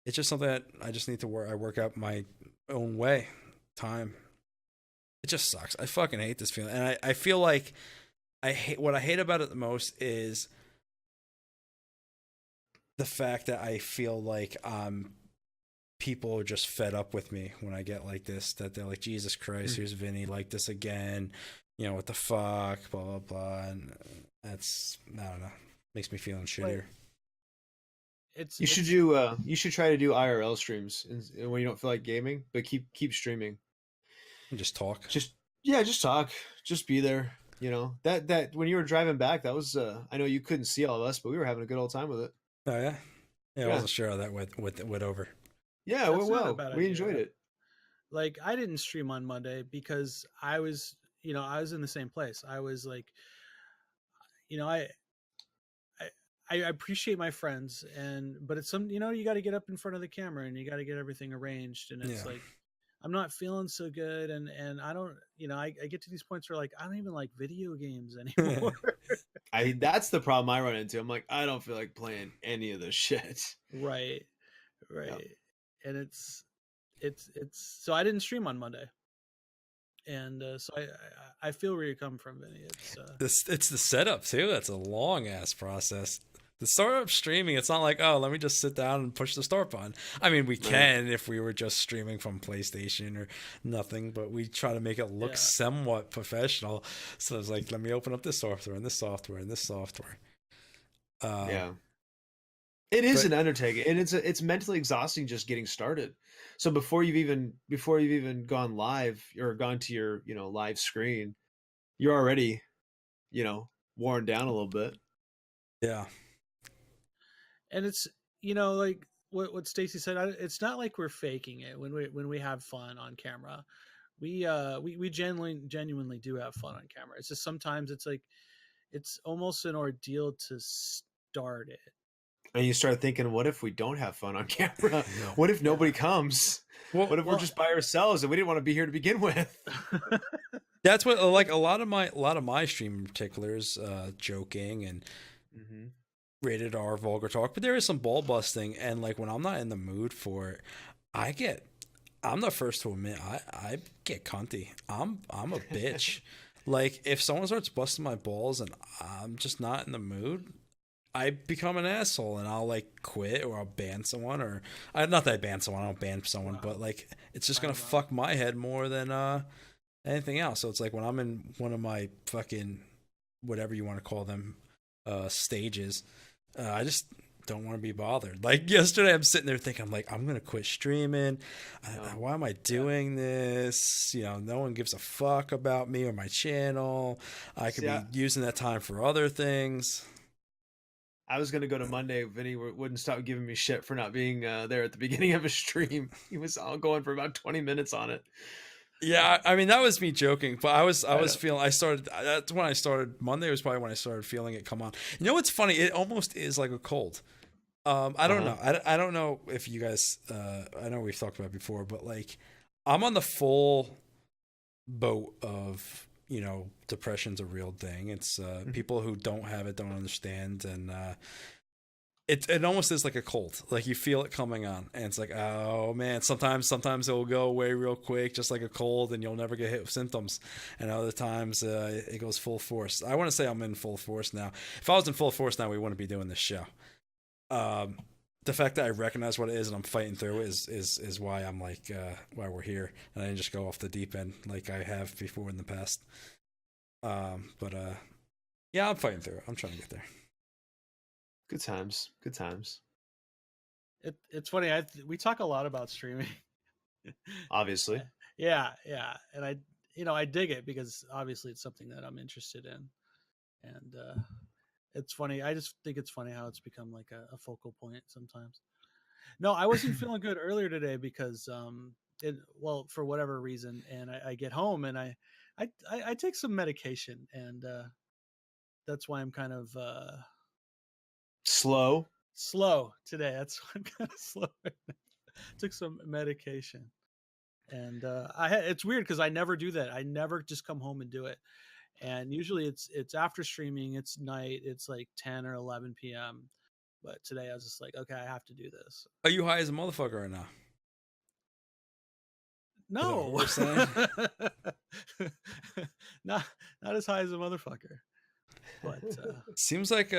A: it's just something that I just need to work. I work out my own way, time. It just sucks. I fucking hate this feeling, and I feel like what I hate about it the most is the fact that I feel like people are just fed up with me when I get like this. That they're like, Jesus Christ, here's Vinny like this again. You know what the fuck, blah blah blah, and that's I don't know. Makes me feeling shittier.
B: You should try to do IRL streams when you don't feel like gaming, but keep streaming.
A: And just talk.
B: Just talk. Just be there. You know, that when you were driving back, that was I know you couldn't see all of us, but we were having a good old time with it.
A: Oh yeah? Yeah, I wasn't sure how that went over.
B: Yeah, it went well. We enjoyed it.
C: Like, I didn't stream on Monday because I was in the same place. I was like, I appreciate my friends, but it's you got to get up in front of the camera and you got to get everything arranged, and it's like I'm not feeling so good, and I don't, I get to these points where like I don't even like video games anymore.
B: That's the problem I run into. I'm like, I don't feel like playing any of this shit.
C: Right. Yep. And it's so I didn't stream on Monday. And so I feel where you're coming from, Vinny.
A: It's the setup too. That's a long ass process. The startup streaming, it's not like, oh, let me just sit down and push the start button. I mean, we can if we were just streaming from PlayStation or nothing, but we try to make it look somewhat professional. So it's like, let me open up this software and this software and this software.
B: It is an undertaking, and it's mentally exhausting just getting started. So before you've even gone live or gone to your live screen, you're already worn down a little bit.
C: Yeah. And it's like what Stacy said. It's not like we're faking it when we have fun on camera. We genuinely do have fun on camera. It's just sometimes it's like it's almost an ordeal to start it.
B: And you start thinking, what if we don't have fun on camera? What if nobody comes? What if we're just by ourselves and we didn't want to be here to begin with?
A: That's what like a lot of my stream particulars, joking and rated R vulgar talk, but there is some ball busting, and like when I'm not in the mood for it, I'm the first to admit I get cunty. I'm a bitch. Like if someone starts busting my balls and I'm just not in the mood, I become an asshole and I'll like quit or I'll ban someone or not that I ban someone, I don't ban someone, but like it's just gonna fuck my head more than anything else. So it's like when I'm in one of my fucking whatever you want to call them stages, I just don't want to be bothered. Like yesterday I'm sitting there thinking, I'm like, I'm gonna quit streaming. Why am I doing this? No one gives a fuck about me or my channel. I could be using that time for other things.
B: I was going to go to Monday. Vinny wouldn't stop giving me shit for not being there at the beginning of a stream. He was all going for about 20 minutes on it.
A: Yeah, I mean, that was me joking, but I was feeling, that's when I started, Monday was probably when I started feeling it come on. You know what's funny? It almost is like a cold. I don't know. I don't know if you guys, I know we've talked about it before, but like, I'm on the full boat of, depression's a real thing. It's people who don't have it don't understand, and it almost is like a cold. Like you feel it coming on, and it's like, oh man. Sometimes it will go away real quick, just like a cold, and you'll never get hit with symptoms. And other times it goes full force. I want to say I'm in full force now. If I was in full force now, we wouldn't be doing this show. The fact that I recognize what it is and I'm fighting through it is why I'm like why we're here, and I didn't just go off the deep end like I have before in the past. But yeah, I'm fighting through it. I'm trying to get there.
B: Good times.
C: It's funny. We talk a lot about streaming.
B: Obviously.
C: Yeah, and I dig it because obviously it's something that I'm interested in, and it's funny. I just think it's funny how it's become like a focal point sometimes. No, I wasn't feeling good earlier today because for whatever reason, and I get home and I take some medication, and that's why I'm kind of
B: slow
C: today. That's why I'm kind of slow. Took some medication, and it's weird because I never do that. I never just come home and do it. And usually it's after streaming, it's night, it's like 10 or 11 p.m. But today I was just like, okay, I have to do this.
A: Are you high as a motherfucker right now?
C: No,
A: we're saying?
C: not as high as a motherfucker. But
A: seems like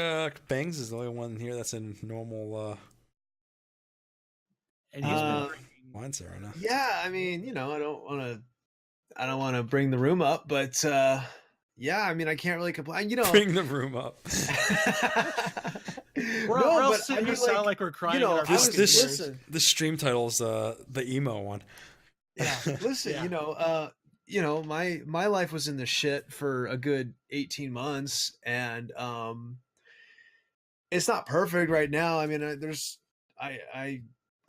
A: Bangs is the only one here that's in normal.
C: And he's been drinking
A: mindset right now.
B: Yeah, I mean, you know, I don't want to bring the room up, but yeah, I mean, I can't really complain. You know,
A: bring the room up.
C: We're all sitting here sound like we're crying.
B: You know,
A: this stream title's the emo one.
B: Yeah, listen, yeah. You know, my life was in the shit for a good 18 months, and it's not perfect right now. I mean,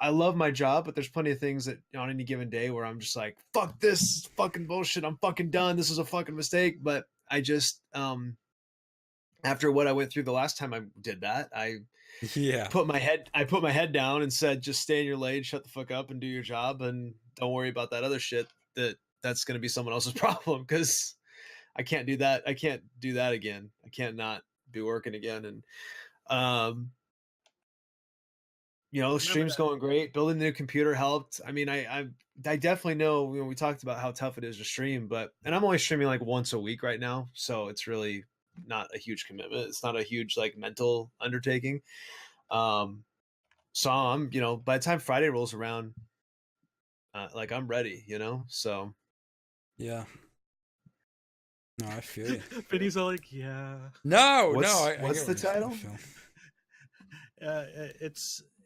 B: I love my job, but there's plenty of things that on any given day where I'm just like, fuck this fucking bullshit. I'm fucking done. This is a fucking mistake. But I just, after what I went through the last time I did that, I put my head down and said, just stay in your lane, shut the fuck up and do your job. And don't worry about that other shit that's going to be someone else's problem. Cause I can't do that. I can't do that again. I can't not be working again. And, you know, the stream's going great. Building the new computer helped. I mean, I definitely know, you know, we talked about how tough it is to stream, and I'm only streaming like once a week right now. So it's really not a huge commitment. It's not a huge like mental undertaking. So I'm, you know, by the time Friday rolls around, like I'm ready, you know? So.
A: Yeah. No, I feel you.
C: Vinny's all like, yeah.
A: No,
B: what's the title?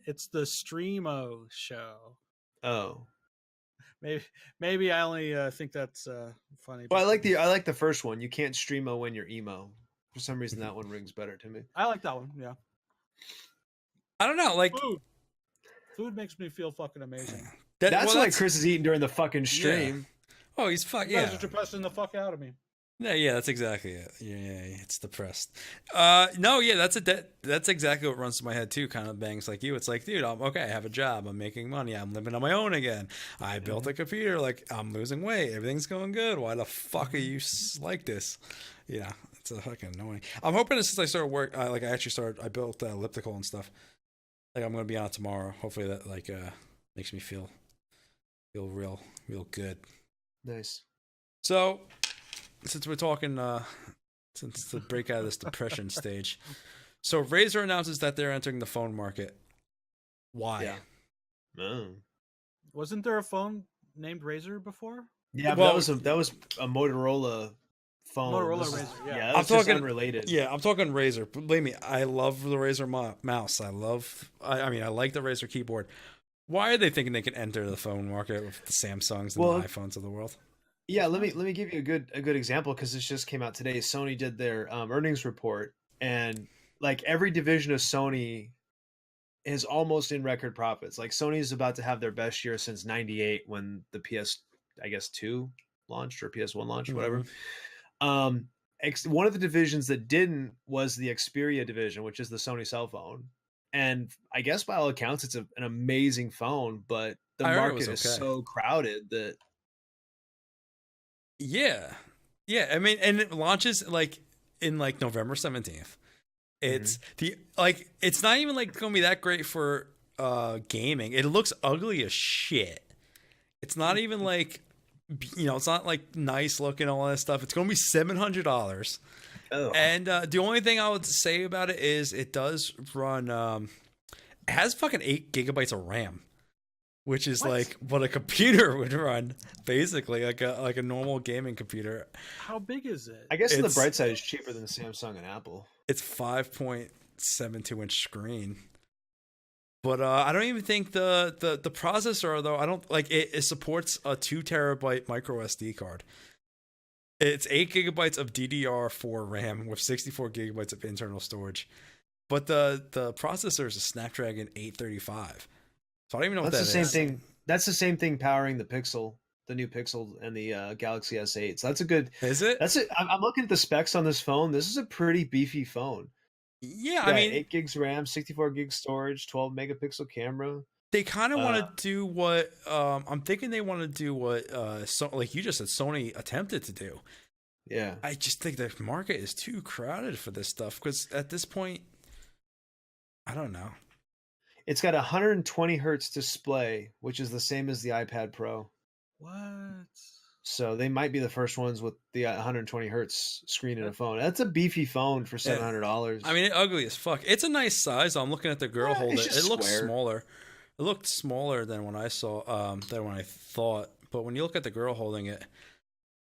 C: It's the Streamo show.
B: Oh,
C: maybe I only think that's funny.
B: Well, I like the first one. You can't streamo when you're emo. For some reason, that one rings better to me.
C: I like that one. Yeah.
A: I don't know. Like
C: food makes me feel fucking amazing.
B: That's why Chris is eating during the fucking stream.
A: Yeah. Oh, he's fucking.
C: You guys are depressing the fuck out of me.
A: Yeah, that's exactly it. Yeah, it's depressed. No, yeah, that's exactly what runs through my head too. Kind of Bangs like you. It's like, dude, I'm okay. I have a job. I'm making money. I'm living on my own again. I built a computer. Like I'm losing weight. Everything's going good. Why the fuck are you like this? Yeah, it's a fucking annoying. I'm hoping that since I started work, I built elliptical and stuff. Like I'm gonna be on it tomorrow. Hopefully that like makes me feel real good.
B: Nice.
A: So. Since we're talking, since to break out of this depression stage, so Razer announces that they're entering the phone market. Why?
B: Yeah. Oh.
C: Wasn't there a phone named Razer before?
B: Yeah, well, that was a Motorola phone.
C: Razer.
B: Yeah,
A: I'm talking
B: unrelated.
A: Yeah, I'm talking Razer. Believe me, I love the Razer mouse. I like the Razer keyboard. Why are they thinking they can enter the phone market with the Samsungs and the iPhones of the world?
B: Yeah, let me give you a good example because this just came out today. Sony did their earnings report, and like every division of Sony is almost in record profits. Like Sony's about to have their best year since '98 when the PS2 launched or PS1 launched, whatever. One of the divisions that didn't was the Xperia division, which is the Sony cell phone. And I guess by all accounts, it's an amazing phone, but the market is so crowded that.
A: Yeah. I mean, and it launches like in like November 17th. It's it's not even like gonna be that great for gaming. It looks ugly as shit. It's not even like, you know, it's not like nice looking, all that stuff. It's gonna be $700. Oh. And the only thing I would say about it is it does run. It has fucking 8 gigabytes of RAM. Which is like what a computer would run, basically, like a normal gaming computer.
C: How big is it?
B: I guess on the bright side, it's cheaper than Samsung and Apple.
A: It's 5.72 inch screen, but I don't even think the processor though. I don't like it. It supports a 2 terabyte micro SD card. It's 8 gigabytes of DDR4 RAM with 64 gigabytes of internal storage, but the processor is a Snapdragon 835. So I don't even know what that is.
B: That's the same thing. That's the same thing powering the Pixel, the new Pixel, and the Galaxy S8. So that's a good.
A: Is it?
B: That's it. I'm looking at the specs on this phone. This is a pretty beefy phone.
A: Yeah, I mean,
B: 8 gigs RAM, 64 gig storage, 12 megapixel camera.
A: They kind of want to do what I'm thinking they want to do what like you just said Sony attempted to do.
B: Yeah.
A: I just think the market is too crowded for this stuff because at this point, I don't know.
B: It's got a 120 hertz display, which is the same as the iPad Pro.
C: What?
B: So they might be the first ones with the 120 hertz screen in a phone. That's a beefy phone for $700.
A: I mean, it ugly as fuck. It's a nice size. I'm looking at the girl hold
B: it's
A: it.
B: just
A: It looks
B: square.
A: smaller. It looked smaller than when I saw than when I thought. But when you look at the girl holding it,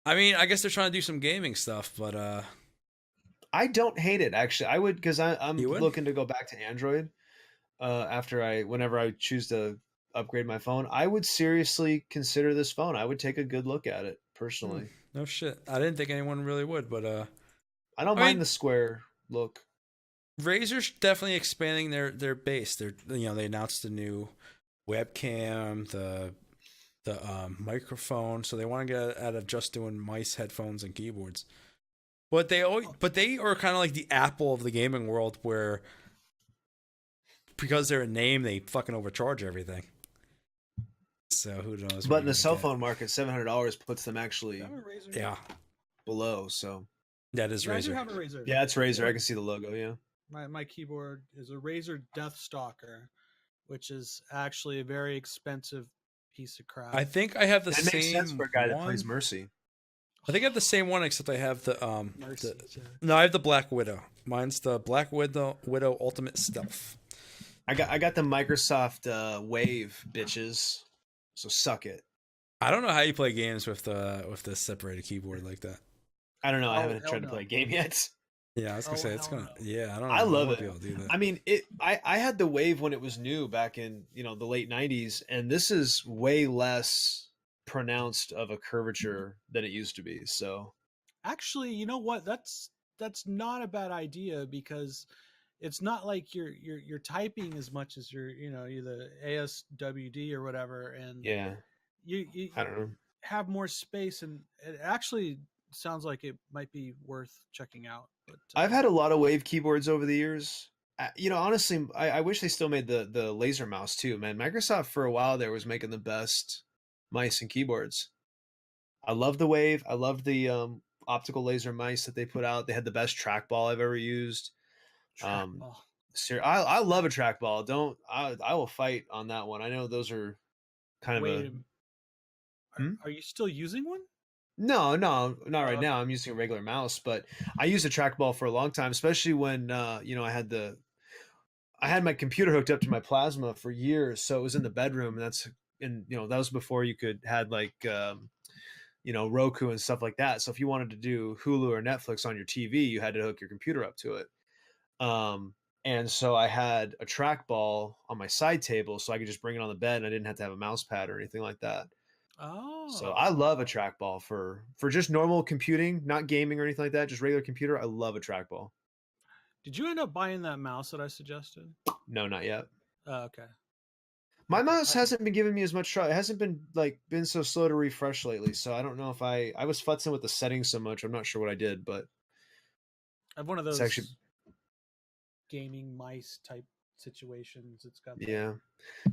A: I mean, I guess they're trying to do some gaming stuff, but
B: I don't hate it actually. I would because I'm
A: You would?
B: looking to go back to Android whenever I choose to upgrade my phone. I would seriously consider this phone. I would take a good look at it personally.
A: no shit. I didn't think anyone really would, but
B: I don't
A: I
B: mind
A: mean-
B: the square look.
A: Razer's definitely expanding their base. They announced the new webcam, the microphone, so they want to get out of just doing mice, headphones, and keyboards. But they are kind of like the Apple of the gaming world, where because they're a name, they fucking overcharge everything. So who knows?
B: But in the cell phone market, $700 puts them
C: Do
B: actually
C: you have a Razer?
A: yeah,
B: below. So
A: that is
C: Yeah, I do
A: Razer.
C: have a Razer.
B: yeah, it's Razer. I can see the logo. Yeah.
C: My keyboard is a Razer Deathstalker, which is actually a very expensive piece of crap.
A: I think I have the
B: That
A: same
B: makes sense for a guy that
A: one.
B: plays Mercy.
A: I think I have the same one, except I have the
C: Mercy, yeah.
A: no, I have the Black Widow. Mine's the Black Widow Ultimate Stealth.
B: I got the Microsoft Wave bitches. So suck it.
A: I don't know how you play games with the separated keyboard like that.
B: I don't know. I
C: Oh,
B: haven't
C: hell
B: tried to
C: no.
B: play a game yet.
A: Yeah, I was gonna
C: Oh,
A: say it's
C: hell
A: gonna.
C: no.
A: Yeah, I don't know.
B: I love
A: won't
B: it.
A: be able to do that.
B: I mean, I had the Wave when it was new back in the late '90s, and this is way less pronounced of a curvature than it used to be. So
C: Actually, you know what? That's not a bad idea because it's not like you're typing as much as you're the ASWD or whatever, and
B: yeah,
C: you
B: I don't know.
C: have more space, and it actually sounds like it might be worth checking out. But
B: I've had a lot of Wave keyboards over the years. Honestly, I wish they still made the laser mouse too, man. Microsoft for a while there was making the best mice and keyboards. I love the Wave. I loved the optical laser mice that they put out. They had the best trackball I've ever used.
C: trackball.
B: I love a trackball. I will fight on that one. I know those are kind of
C: Wait,
B: a
C: are you still using one?
B: no, not right
C: Oh.
B: now. I'm using a regular mouse, but I used a trackball for a long time, especially when I had my computer hooked up to my plasma for years, so it was in the bedroom, and that was before you could had like Roku and stuff like that. So if you wanted to do Hulu or Netflix on your TV, you had to hook your computer up to it. And so I had a trackball on my side table, so I could just bring it on the bed, and I didn't have to have a mouse pad or anything like that.
C: Oh,
B: So I love a trackball for just normal computing, not gaming or anything like that. Just regular computer. I love a trackball.
C: Did you end up buying that mouse that I suggested?
B: No, not yet.
C: Okay.
B: My mouse hasn't been giving me as much trouble. It hasn't been so slow to refresh lately. So I don't know if I was futzing with the settings so much. I'm not sure what I did, but
C: I have one of
B: it's
C: those
B: actually
C: gaming mice type situations. It's got
B: yeah.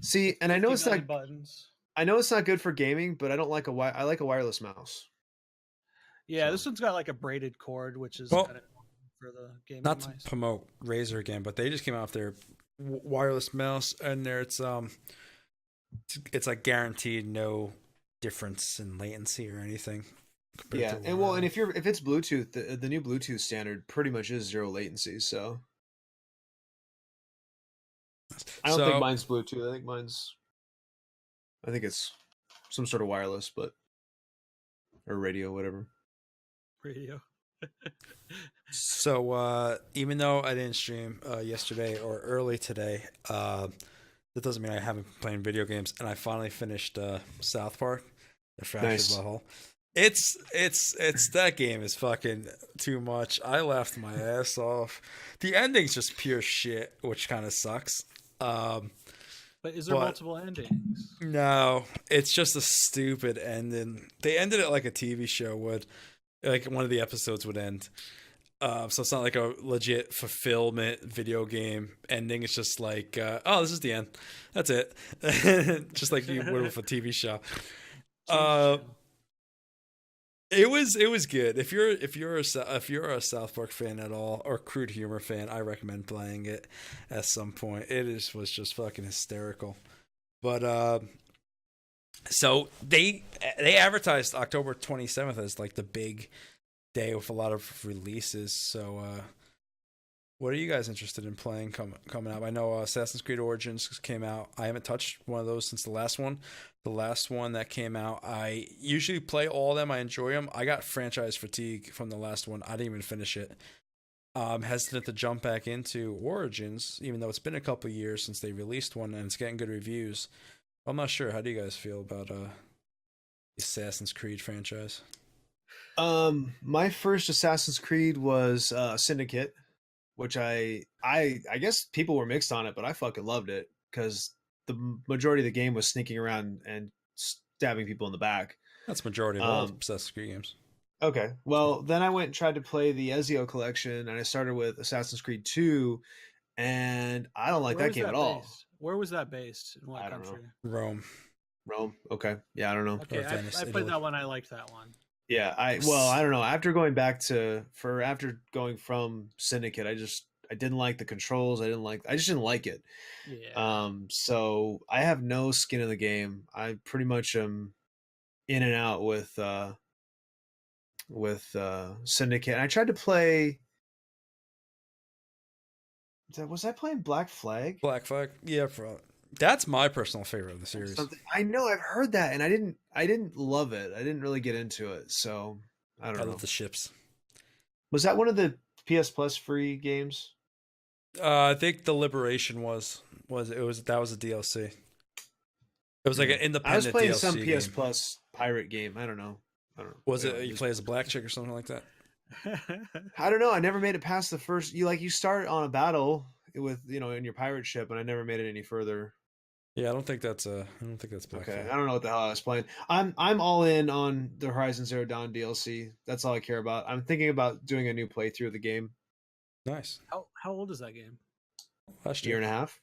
B: See, and I know
C: 50
B: it's not
C: million buttons.
B: I know it's not good for gaming, but I don't like I like a wireless mouse.
C: Yeah,
B: So-
C: this one's got like a braided cord, which is
A: Well,
C: kind of for the gaming
A: Not to
C: mice.
A: promote Razer again, but they just came out with their wireless mouse, and it's like guaranteed no difference in latency or anything. compared
B: Yeah,
A: to
B: and
A: wireless.
B: if it's Bluetooth, the new Bluetooth standard pretty much is zero latency. So I don't think
A: So-
B: mine's Bluetooth. I think it's some sort of wireless, or radio, whatever.
C: Radio.
A: So even though I didn't stream yesterday or early today, that doesn't mean I haven't been playing video games. And I finally finished South Park, The Fractured
B: Nice.
A: Butthole. It's that game is fucking too much. I laughed my ass off. The ending's just pure shit, which kind of sucks.
C: But is there
A: But-
C: multiple endings?
A: No, it's just a stupid ending. They ended it like a TV show would, like one of the episodes would end. So it's not like a legit fulfillment video game ending. It's just like, oh, this is the end. That's it. Just like you would with a TV show.
C: TV show.
A: It was good. If you're a South Park fan at all or Crude Humor fan, I recommend playing it at some point. Was just fucking hysterical. But so they advertised October 27th as like the big day with a lot of releases. So what are you guys interested in playing coming up? I know Assassin's Creed Origins came out. I haven't touched one of those since the last one. The last one that came out, I usually play all of them. I enjoy them. I got franchise fatigue from the last one. I didn't even finish it. I'm hesitant to jump back into Origins, even though it's been a couple years since they released one and it's getting good reviews. I'm not sure. How do you guys feel about the Assassin's Creed franchise?
B: My first Assassin's Creed was Syndicate, which I guess people were mixed on it, but I fucking loved it because the majority of the game was sneaking around and stabbing people in the back.
A: That's the majority of all Assassin's Creed games.
B: Okay, well then I went and tried to play the Ezio collection, and I started with Assassin's Creed 2, and I don't like that game at all.
C: Where was that based? In what country?
A: Rome.
B: Okay, yeah, I don't know.
C: Okay, I played that one. I liked that one.
B: Yeah, I don't know. After going from Syndicate, I didn't like the controls. I just didn't like it.
C: Yeah.
B: So I have no skin in the game. I pretty much am in and out with Syndicate. And I tried to play. Was I playing Black Flag?
A: Black Flag, yeah, that's my personal favorite of the series.
B: I know, I've heard that, and I didn't love it. I didn't really get into it, so I don't know.
A: I love the ships.
B: Was that one of the PS Plus free games?
A: I think the Liberation was a DLC. It was like an independent. I
B: was playing
A: DLC
B: some PS
A: game.
B: Plus pirate game. I don't know.
A: Was it you play as a black chick or something like that?
B: I don't know. I never made it past the first. You start on a battle with in your pirate ship, and I never made it any further.
A: Yeah, I don't think that's Black
B: Okay,
A: Flag.
B: I don't know what the hell I was playing. I'm all in on the Horizon Zero Dawn DLC. That's all I care about. I'm thinking about doing a new playthrough of the game.
A: Nice.
C: How old is that game?
A: Last
B: year and a half.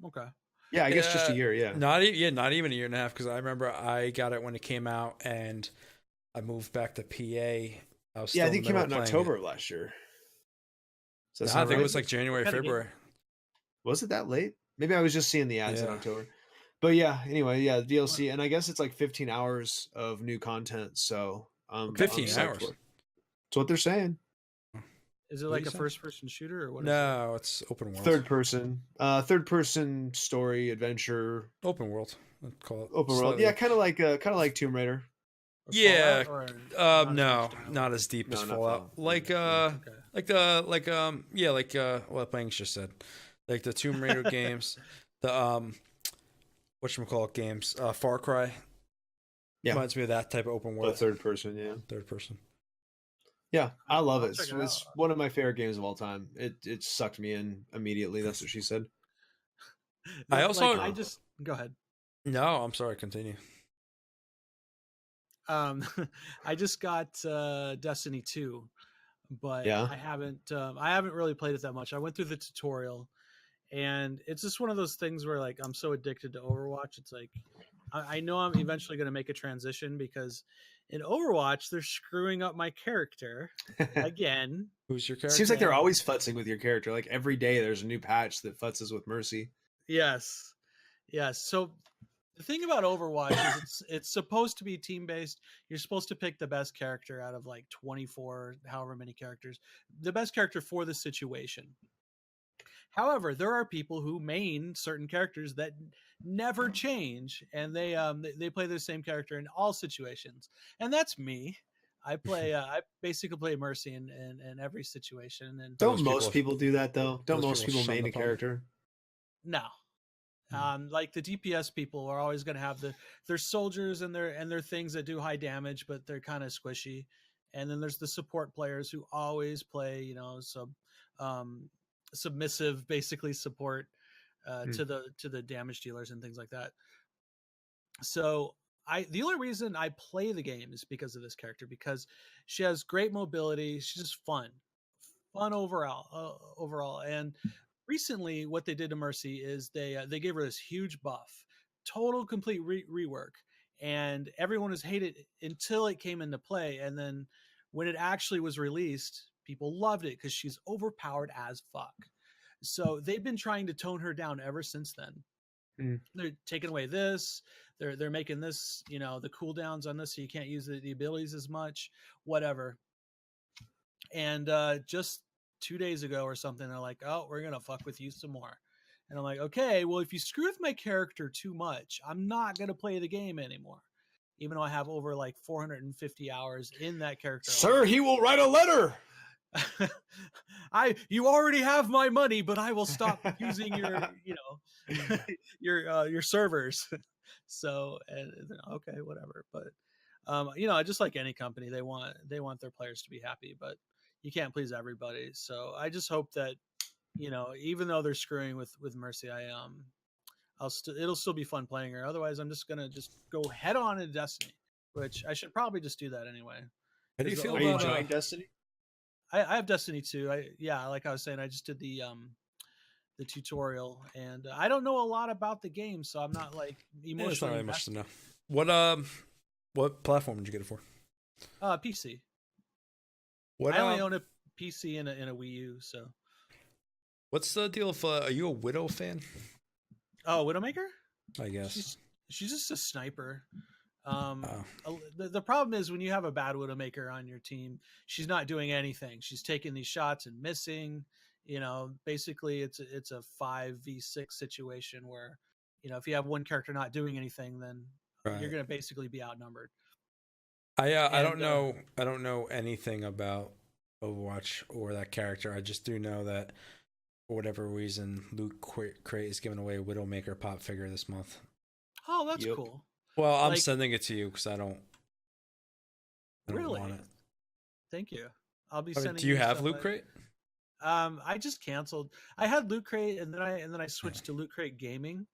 C: Okay.
B: Yeah, I guess just a year. Yeah.
A: Not even a year and a half, because I remember I got it when it came out, and I moved back to PA. I think
B: it came out in October of last year.
A: I think it was like January, February.
B: Was it that late? Maybe I was just seeing the ads in October. But yeah, anyway, the DLC, and I guess it's like 15 hours of new content. So
A: 15 hours.
B: That's what they're saying.
C: Is it like a first-person shooter or what?
A: No, it's open world.
B: Third person story adventure.
A: Open world. Let's call it
B: open world. Yeah, kind of like Tomb Raider.
A: Yeah. No, not as deep as Fallout. Like what Banks just said. Like the Tomb Raider games, the whatchamacallit games, Far Cry.
B: Yeah.
A: Reminds me of that type of open world.
B: Third person, yeah.
A: Third person.
B: Yeah, I love it. It's one of my favorite games of all time. It sucked me in immediately. That's what she said.
A: I also
C: go ahead.
A: No, I'm sorry, continue.
C: I just got Destiny 2, but
B: yeah.
C: I haven't really played it that much. I went through the tutorial, and it's just one of those things where like I'm so addicted to Overwatch. It's like I know I'm eventually going to make a transition, because in Overwatch they're screwing up my character again.
A: Who's your character?
B: Seems like they're always futzing with your character. Like every day there's a new patch that futzes with Mercy.
C: Yes. So the thing about Overwatch is it's supposed to be team-based. You're supposed to pick the best character out of like 24, however many characters, the best character for the situation. However, there are people who main certain characters that never change, and they play the same character in all situations. And that's me. I basically play Mercy in every situation. And
B: don't most people do that though? Don't most people main a character?
C: No. Like the DPS people are always going to have their soldiers and their things that do high damage, but they're kind of squishy. And then there's the support players who always play, submissive, basically support to the damage dealers and things like that. So the only reason I play the game is because of this character, because she has great mobility. She's just fun overall. And recently, what they did to Mercy is they gave her this huge buff, total complete rework, and everyone has hated it until it came into play. And then when it actually was released, people loved it because she's overpowered as fuck. So they've been trying to tone her down ever since then. They're taking away this. They're making this, you know, the cooldowns on this, so you can't use the abilities as much, whatever. And just 2 days ago or something, they're like, oh, we're gonna fuck with you some more. And I'm like, okay, well, if you screw with my character too much, I'm not gonna play the game anymore. Even though I have over like 450 hours in that character.
B: Sir, he will write a letter.
C: You already have my money, but I will stop using your, you know, your servers. So, and okay, whatever. But you know, just like any company, they want their players to be happy, but you can't please everybody. So I just hope that, you know, even though they're screwing with Mercy, it'll still be fun playing her. Otherwise, I'm just gonna go head on into Destiny, which I should probably just do that anyway.
A: How do you feel
B: Are you
A: about
B: enjoying Destiny?
C: I have Destiny 2. Like I was saying, I just did the tutorial, and I don't know a lot about the game, so I'm not like emotionally.
A: It's not really much to know. What platform did you get it for?
C: PC. I only own a PC and a Wii U. So,
A: what's the deal? Are you a Widow fan?
C: Oh, Widowmaker?
A: I guess
C: she's just a sniper. The problem is when you have a bad Widowmaker on your team, she's not doing anything. She's taking these shots and missing. You know, basically it's a 5v6 situation where, you know, if you have one character not doing anything, then you're going to basically be outnumbered.
A: I don't know anything about Overwatch or that character. I just do know that for whatever reason, Loot Crate is giving away a Widowmaker pop figure this month.
C: Oh, that's cool.
A: Well, I'm sending it to you because I don't
C: really
A: want it.
C: Thank you. I'll be sending.
A: Do you have Loot Crate?
C: I just canceled. I had Loot Crate, and then I switched to Loot Crate Gaming,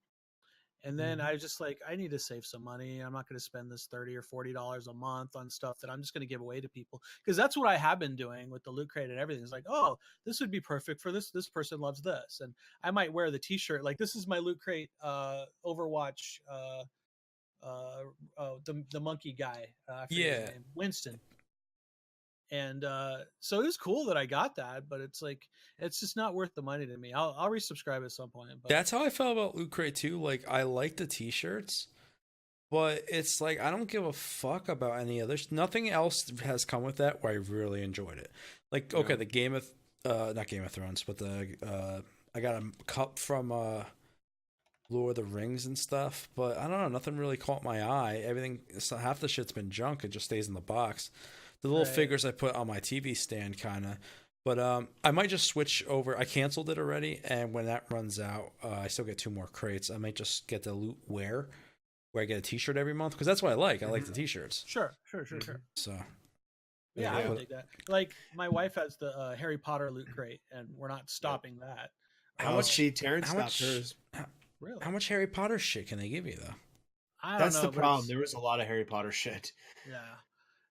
C: and then I was just like, I need to save some money. I'm not going to spend this $30 or $40 a month on stuff that I'm just going to give away to people, because that's what I have been doing with the Loot Crate and everything. It's like, oh, this would be perfect for this. This person loves this, and I might wear the T-shirt. Like, this is my Loot Crate Overwatch. The monkey guy, I forget his name, Winston. And so it was cool that I got that, but it's like, it's just not worth the money to me. I'll resubscribe at some point. But
A: that's how I felt about Loot Crate too. Like, I like the t-shirts, but it's like I don't give a fuck about any others. Nothing else has come with that where I really enjoyed it. Like, okay, the not Game of Thrones, but I got a cup from Lord of the Rings and stuff, but I don't know, nothing really caught my eye. Everything, half the shit's been junk. It just stays in the box. The little figures I put on my TV stand, kind of. But I might just switch over. I canceled it already, and when that runs out, I still get 2 more crates. I might just get the Loot where I get a T-shirt every month, because that's what I like. I like the T-shirts.
C: Sure.
A: So
C: yeah, I would take that. Like, my wife has the Harry Potter Loot Crate, and we're not stopping that.
B: How much? Terrence stopped hers.
C: Really?
A: How much Harry Potter shit can they give you, though?
B: That's the problem. There was a lot of Harry Potter shit.
C: Yeah.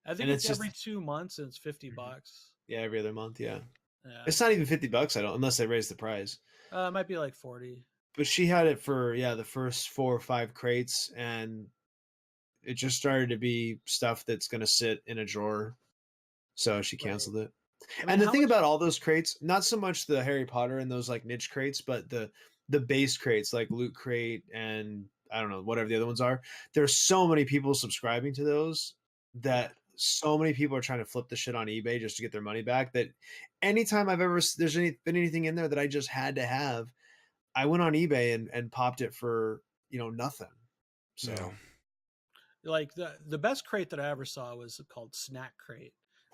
C: I think it's every 2 months and it's $50.
B: Yeah, every other month, yeah. It's not even $50, unless they raise the price.
C: It might be like 40.
B: But she had it for the first 4 or 5 crates, and it just started to be stuff that's going to sit in a drawer. So she canceled it. I mean, and the thing about all those crates, not so much the Harry Potter and those like niche crates, but the base crates like Loot Crate and I don't know, whatever the other ones are. There's so many people subscribing to those that so many people are trying to flip the shit on eBay just to get their money back, that anytime there's been anything in there that I just had to have, I went on eBay and popped it for, nothing. So
C: like the best crate that I ever saw was called Snack Crate.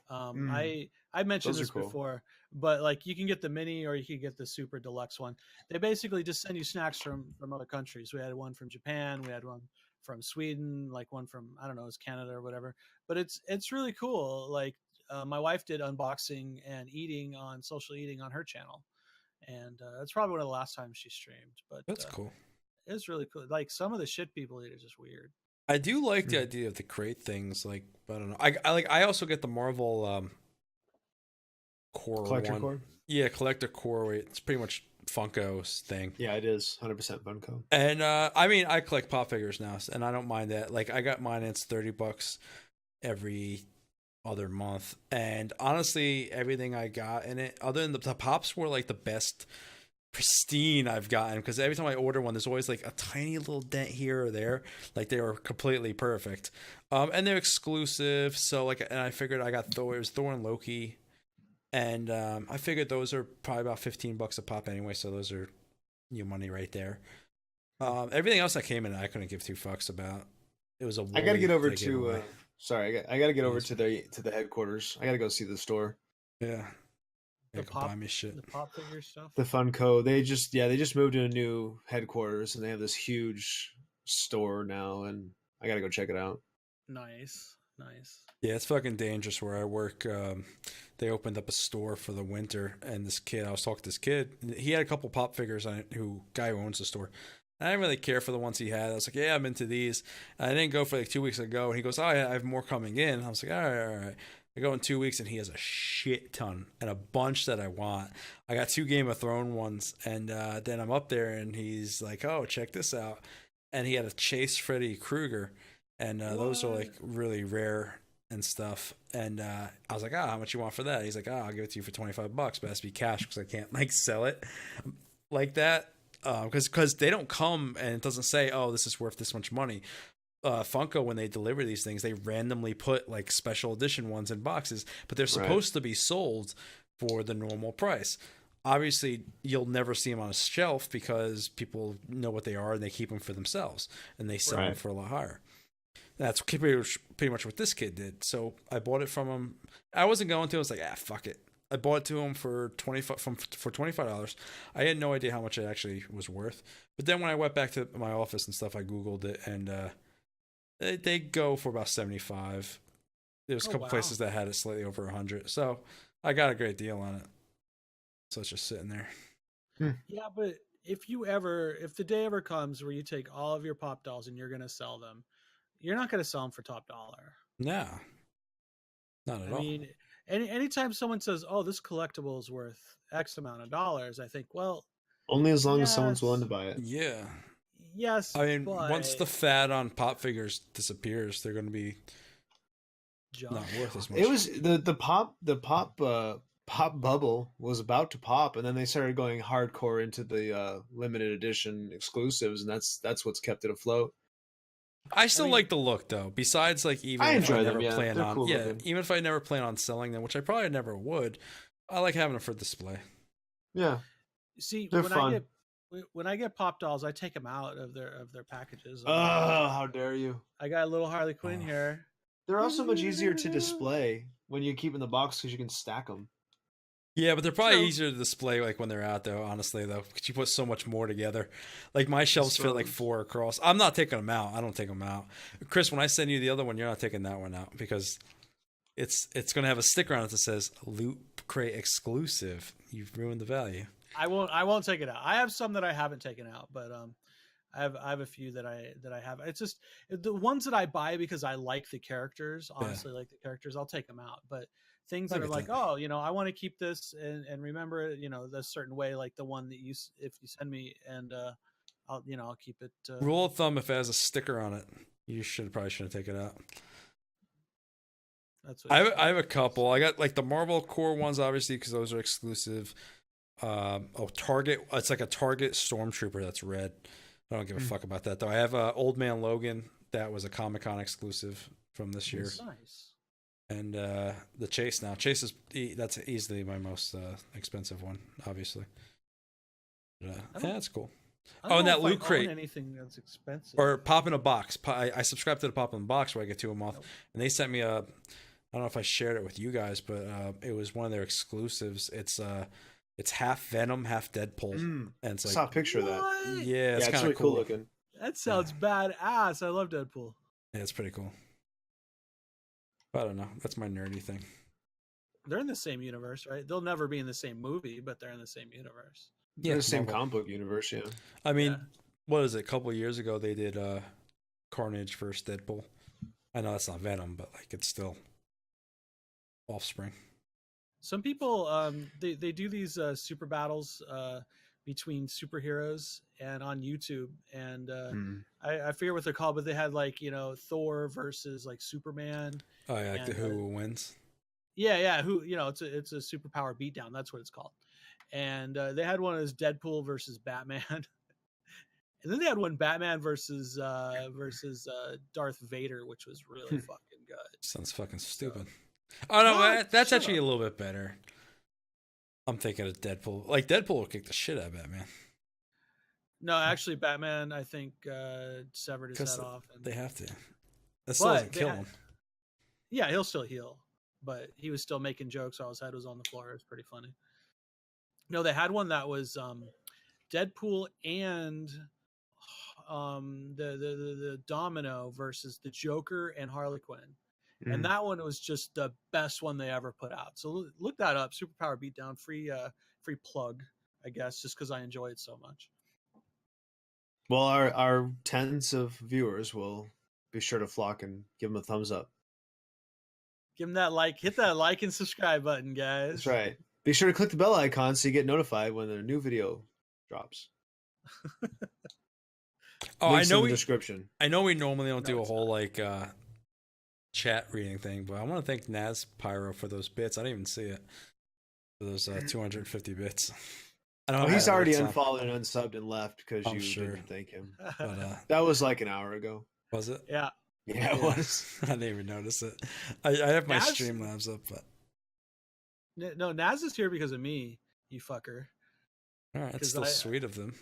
C: I mentioned this before, but like you can get the mini or you can get the super deluxe one. They basically just send you snacks from other countries. We had one from Japan, we had one from Sweden, like one from, I don't know, it's Canada or whatever. But it's really cool. Like my wife did unboxing and social eating on her channel, and that's probably one of the last times she streamed. But
A: that's cool.
C: It's really cool. Like some of the shit people eat is just weird.
A: I do like the idea of the crate things. Like, I don't know. I also get the Marvel core
B: collector
A: one.
B: core.
A: Yeah, collector core. It's pretty much Funko's thing.
B: Yeah, it is 100% Funko.
A: And I mean, I collect pop figures now, and I don't mind that. Like, I got mine. It's $30 every other month, and honestly, everything I got in it, other than the pops, were like the best pristine I've gotten, because every time I order one, there's always like a tiny little dent here or there. Like, they were completely perfect. And they're exclusive, so like, and I figured I got Thor. It was Thor and Loki, and I figured those are probably about $15 a pop anyway. So those are new money right there. Everything else that came in, I couldn't give two fucks about. It was a.
B: I got to get over
A: to
B: to. Sorry, I got to get over to the headquarters. I got to go see the store.
A: Yeah.
C: The
A: Go buy me shit.
C: The pop figure stuff.
B: The Funko. They just moved to a new headquarters, and they have this huge store now, and I got to go check it out.
C: Nice.
A: Yeah, it's fucking dangerous where I work. They opened up a store for the winter, and I was talking to this kid. He had a couple pop figures on it. Guy who owns the store. I didn't really care for the ones he had. I was like, yeah, I'm into these. And I didn't go for like 2 weeks ago. And he goes, oh, yeah, I have more coming in. I was like, all right. I go in 2 weeks, and he has a shit ton and a bunch that I want. I got 2 Game of Thrones ones, and then I'm up there, and he's like, oh, check this out. And he had a Chase Freddy Krueger, and those are like really rare and stuff. And I was like, how much you want for that? He's like, I'll give it to you for $25, but it has to be cash because I can't like sell it like that. Because they don't come and it doesn't say, oh, this is worth this much money. Funko, when they deliver these things, they randomly put like special edition ones in boxes, but they're supposed to be sold for the normal price. Obviously, you'll never see them on a shelf because people know what they are and they keep them for themselves, and they sell them for a lot higher. That's pretty much what this kid did. So I bought it from him. I wasn't going to. I was like, fuck it. I bought it to him for $25. I had no idea how much it actually was worth. But then when I went back to my office and stuff, I Googled it, and they go for about $75. There was a couple places that had it slightly over $100. So I got a great deal on it. So it's just sitting there.
C: Yeah, but if the day ever comes where you take all of your pop dolls and you're going to sell them, you're not going to sell them for top dollar.
A: No, not at all. I mean,
C: anytime someone says, oh, this collectible is worth X amount of dollars, I think, well,
B: only as long as someone's willing to buy it.
A: Yeah.
C: Yes.
A: I mean, once the fad on pop figures disappears, they're going to be not worth as much.
B: It was the pop bubble was about to pop, and then they started going hardcore into the limited edition exclusives, and that's what's kept it afloat.
A: I still like the look though. Besides, like, even
B: I
A: if
B: enjoy
A: I
B: them.
A: never
B: Yeah,
A: plan on,
B: cool
A: even if I never plan on selling them, which I probably never would, I like having them for display.
B: Yeah,
C: see,
B: they're fun.
C: When I get pop dolls, I take them out of their packages.
B: Oh, how dare you!
C: I got a little Harley Quinn here.
B: They're also much easier to display when you keep in the box because you can stack them.
A: Yeah, but they're probably easier to display like when they're out though, honestly though, because you put so much more together. Like my shelves fit like 4 across. I'm not taking them out. I don't take them out. Chris, when I send you the other one, you're not taking that one out because it's going to have a sticker on it that says Loot Crate exclusive. You've ruined the value.
C: I won't take it out. I have some that I haven't taken out, but I have a few that I have. It's just the ones that I buy because I like the characters. Honestly, like the characters, I'll take them out. But things that are like, oh, I want to keep this and remember it, a certain way, like the one that if you send me, and I'll keep it.
A: Rule of thumb: if it has a sticker on it, you probably shouldn't take it out.
C: That's what
A: I have a couple. I got like the Marvel Core ones, obviously, because those are exclusive. Target. It's like a Target Stormtrooper that's red. I don't give a fuck about that though. I have Old Man Logan. That was a Comic-Con exclusive from this year.
C: Nice.
A: And the Chase now. Chase that's easily my most expensive one, obviously. But, yeah, that's cool. And that Loot Crate.
C: Anything that's expensive.
A: Or Pop in a Box. I subscribed to the Pop in a Box where I get 2 a month. Nope. And they sent me I don't know if I shared it with you guys, but it was one of their exclusives. It's half Venom, half Deadpool. And it's like,
B: I saw a picture of that.
A: Yeah, it's kind
B: really
A: of cool
B: looking.
C: That sounds badass. I love Deadpool.
A: Yeah, it's pretty cool. I don't know. That's my nerdy thing.
C: They're in the same universe, right? They'll never be in the same movie, but they're in the same universe.
B: Yeah, the same comic book universe, yeah.
A: I mean, what is it? A couple of years ago, they did Carnage versus Deadpool. I know that's not Venom, but like it's still Offspring.
C: Some people, they do these super battles between superheroes and on YouTube. And
B: Mm.
C: I forget what they're called, but they had like, you know, Thor versus like Superman.
A: Oh yeah, like
C: And,
A: who wins?
C: Yeah, who, you know, it's a superpower beatdown. That's what it's called. And they had one as Deadpool versus Batman. And then they had one Batman versus Darth Vader, which was really fucking good.
A: Sounds fucking stupid. Oh no,
C: What?
A: that's
C: Shut
A: actually
C: up.
A: a little bit better. I'm thinking of Deadpool. Like Deadpool will kick the shit out of Batman.
C: No, actually, Batman, I think, severed his
A: Because
C: head off. And,
A: they have to. That still
C: But
A: doesn't
C: they
A: kill
C: had-
A: him.
C: yeah, he'll still heal, but he was still making jokes while his head was on the floor. It was pretty funny. No, they had one that was Deadpool and the Domino versus the Joker and Harley Quinn.
B: Mm.
C: And that one was just the best one they ever put out. So look that up. Superpower Beatdown, free plug, I guess, just because I enjoy it so much.
B: Well, our tens of viewers will be sure to flock and give them a thumbs up.
C: Give them that like, hit that like and subscribe button, guys.
B: That's right. Be sure to click the bell icon so you get notified when a new video drops.
A: Oh,
B: Links
A: I know
B: in the
A: we
B: description.
A: I know we normally don't
C: No,
A: do a
C: it's
A: whole like chat reading thing, but I want to thank Naz Pyro for those bits. I didn't even see it. For those 250 bits. I don't
B: Oh,
A: have
B: he's
A: my
B: already
A: alerts on,
B: unfollowed and unsubbed and left because
A: I'm
B: you
A: sure.
B: didn't thank him.
A: But
B: That was like an hour ago.
A: was it?
C: Yeah.
B: Yeah, it was.
A: I didn't even notice it. I have my
C: Naz-
A: Streamlabs up, but
C: No, Naz is here because of me, you fucker.
A: all right, it's
C: 'Cause
A: still
C: I-
A: sweet of them.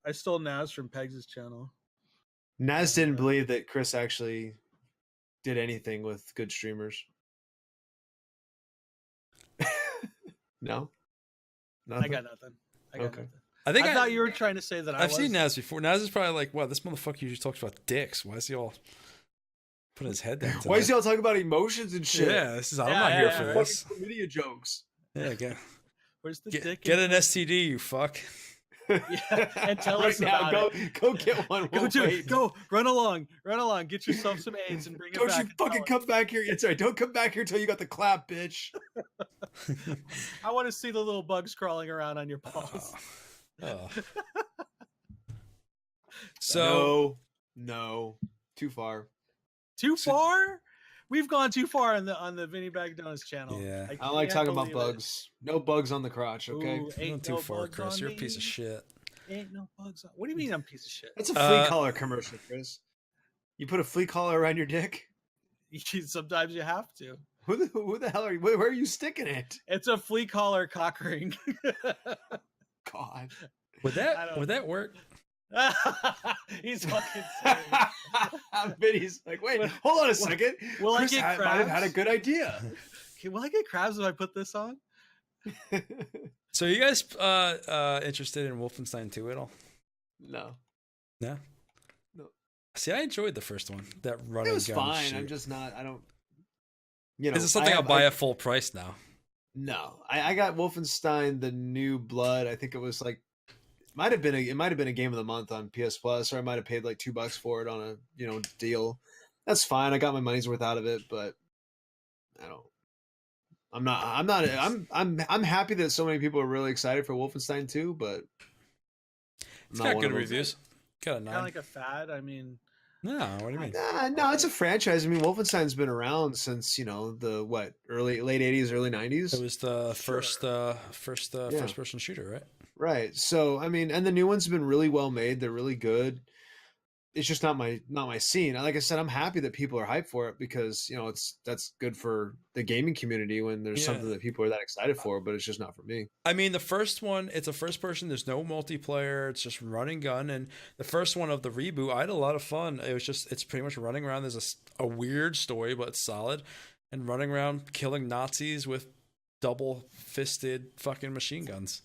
C: I stole Naz from Pegs' channel.
B: Naz didn't believe that Chris actually did anything with good streamers. No?
C: I got nothing. I got
B: Okay.
C: nothing.
A: I think
C: I thought you were trying to say that
A: I've seen Naz before. Naz is probably like, wow, this motherfucker usually talks about dicks. Why is he all putting his head down?
B: Why is
A: today?
B: y'all talking about emotions and shit?
A: Yeah, this is. I'm
C: Yeah,
A: not here
C: yeah,
A: for
C: yeah.
A: this.
B: Fucking chlamydia jokes.
A: Yeah, get
C: Where's the dick?
A: get
C: in
A: an STD, you fuck.
C: Yeah, and tell
B: Right
C: us
B: now,
C: about
B: go get one.
C: Go
B: We'll
C: do
B: wait.
C: it. Go run along. Get yourself some AIDS and bring it
B: Don't
C: back.
B: you
C: and tell
B: fucking
C: us.
B: come back here. It's right. Don't come back here till you got the clap, bitch.
C: I want to see the little bugs crawling around on your balls.
A: Oh. So
B: No. Too far.
C: Too far? We've gone too far on the Vinny Bag Donuts channel.
A: Yeah.
B: I don't like
C: can't
B: talking about
C: believe it.
B: bugs. No bugs on the crotch, okay?
C: Ooh,
A: you're going
C: ain't
A: too
C: no
A: far,
C: bugs
A: Chris.
C: on
A: You're a piece of
C: me.
A: shit.
C: Ain't no bugs on. What do you mean I'm a piece of shit?
B: That's a flea collar commercial, Chris. You put a flea collar around your dick?
C: Sometimes you have to.
B: Who the hell are you? Where are you sticking it?
C: It's a flea collar cock ring.
B: God.
A: Would
C: I don't
A: that work?
C: He's fucking serious.
B: Vinny's like, wait, hold on a second.
C: will I
B: Chris
C: get
B: might have had a
C: crabs?
B: good idea.
C: Okay, will I get crabs if I put this on?
A: So you guys interested in Wolfenstein 2 at all?
B: No.
A: No.
B: No.
A: See, I enjoyed the first one. That running
B: It was
A: gun
B: fine.
A: shoot.
B: I'm just not. I don't. You know,
A: Is it something I'll buy at full price now?
B: No, I got Wolfenstein: The New Blood. I think it was like it might have been a game of the month on PS Plus, or I might have paid like $2 for it on a deal. That's fine. I got my money's worth out of it, but I don't. I'm happy that so many people are really excited for Wolfenstein 2, but
A: It's got good reviews. Got a
C: Kind
A: 9.
C: of like a fad. I mean,
A: No, what do you mean?
B: no, it's a franchise. I mean, Wolfenstein's been around since the late 80s, early 90s.
A: It was the first first person shooter, right?
B: Right. So, I mean, and the new ones have been really well made. They're really good. It's just not my scene. Like I said, I'm happy that people are hyped for it because, that's good for the gaming community when there's something that people are that excited for, but it's just not for me.
A: I mean, the first one, it's a first person. There's no multiplayer. It's just running gun. And the first one of the reboot, I had a lot of fun. It's pretty much running around. There's a weird story, but it's solid. And running around killing Nazis with double-fisted fucking machine guns.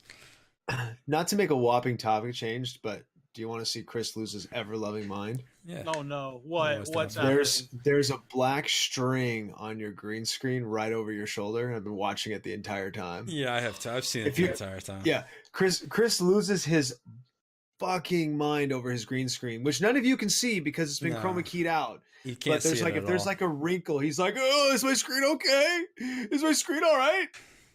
B: Not to make a whopping topic change, but do you want to see Chris lose his ever-loving mind?
A: Yeah.
C: oh no, what?
A: it's
C: What's
A: definitely-
C: happening?
B: There's a black string on your green screen right over your shoulder, and I've been watching it the entire time.
A: Yeah, I have. I've seen it
B: If
A: the
B: you-
A: entire time.
B: Yeah, Chris loses his fucking mind over his green screen, which none of you can see because it's been
A: No.
B: chroma keyed out.
A: You can't
B: But there's
A: see it
B: like
A: at
B: if there's
A: all.
B: like a wrinkle, he's like, "Oh, is my screen okay? Is my screen all right?"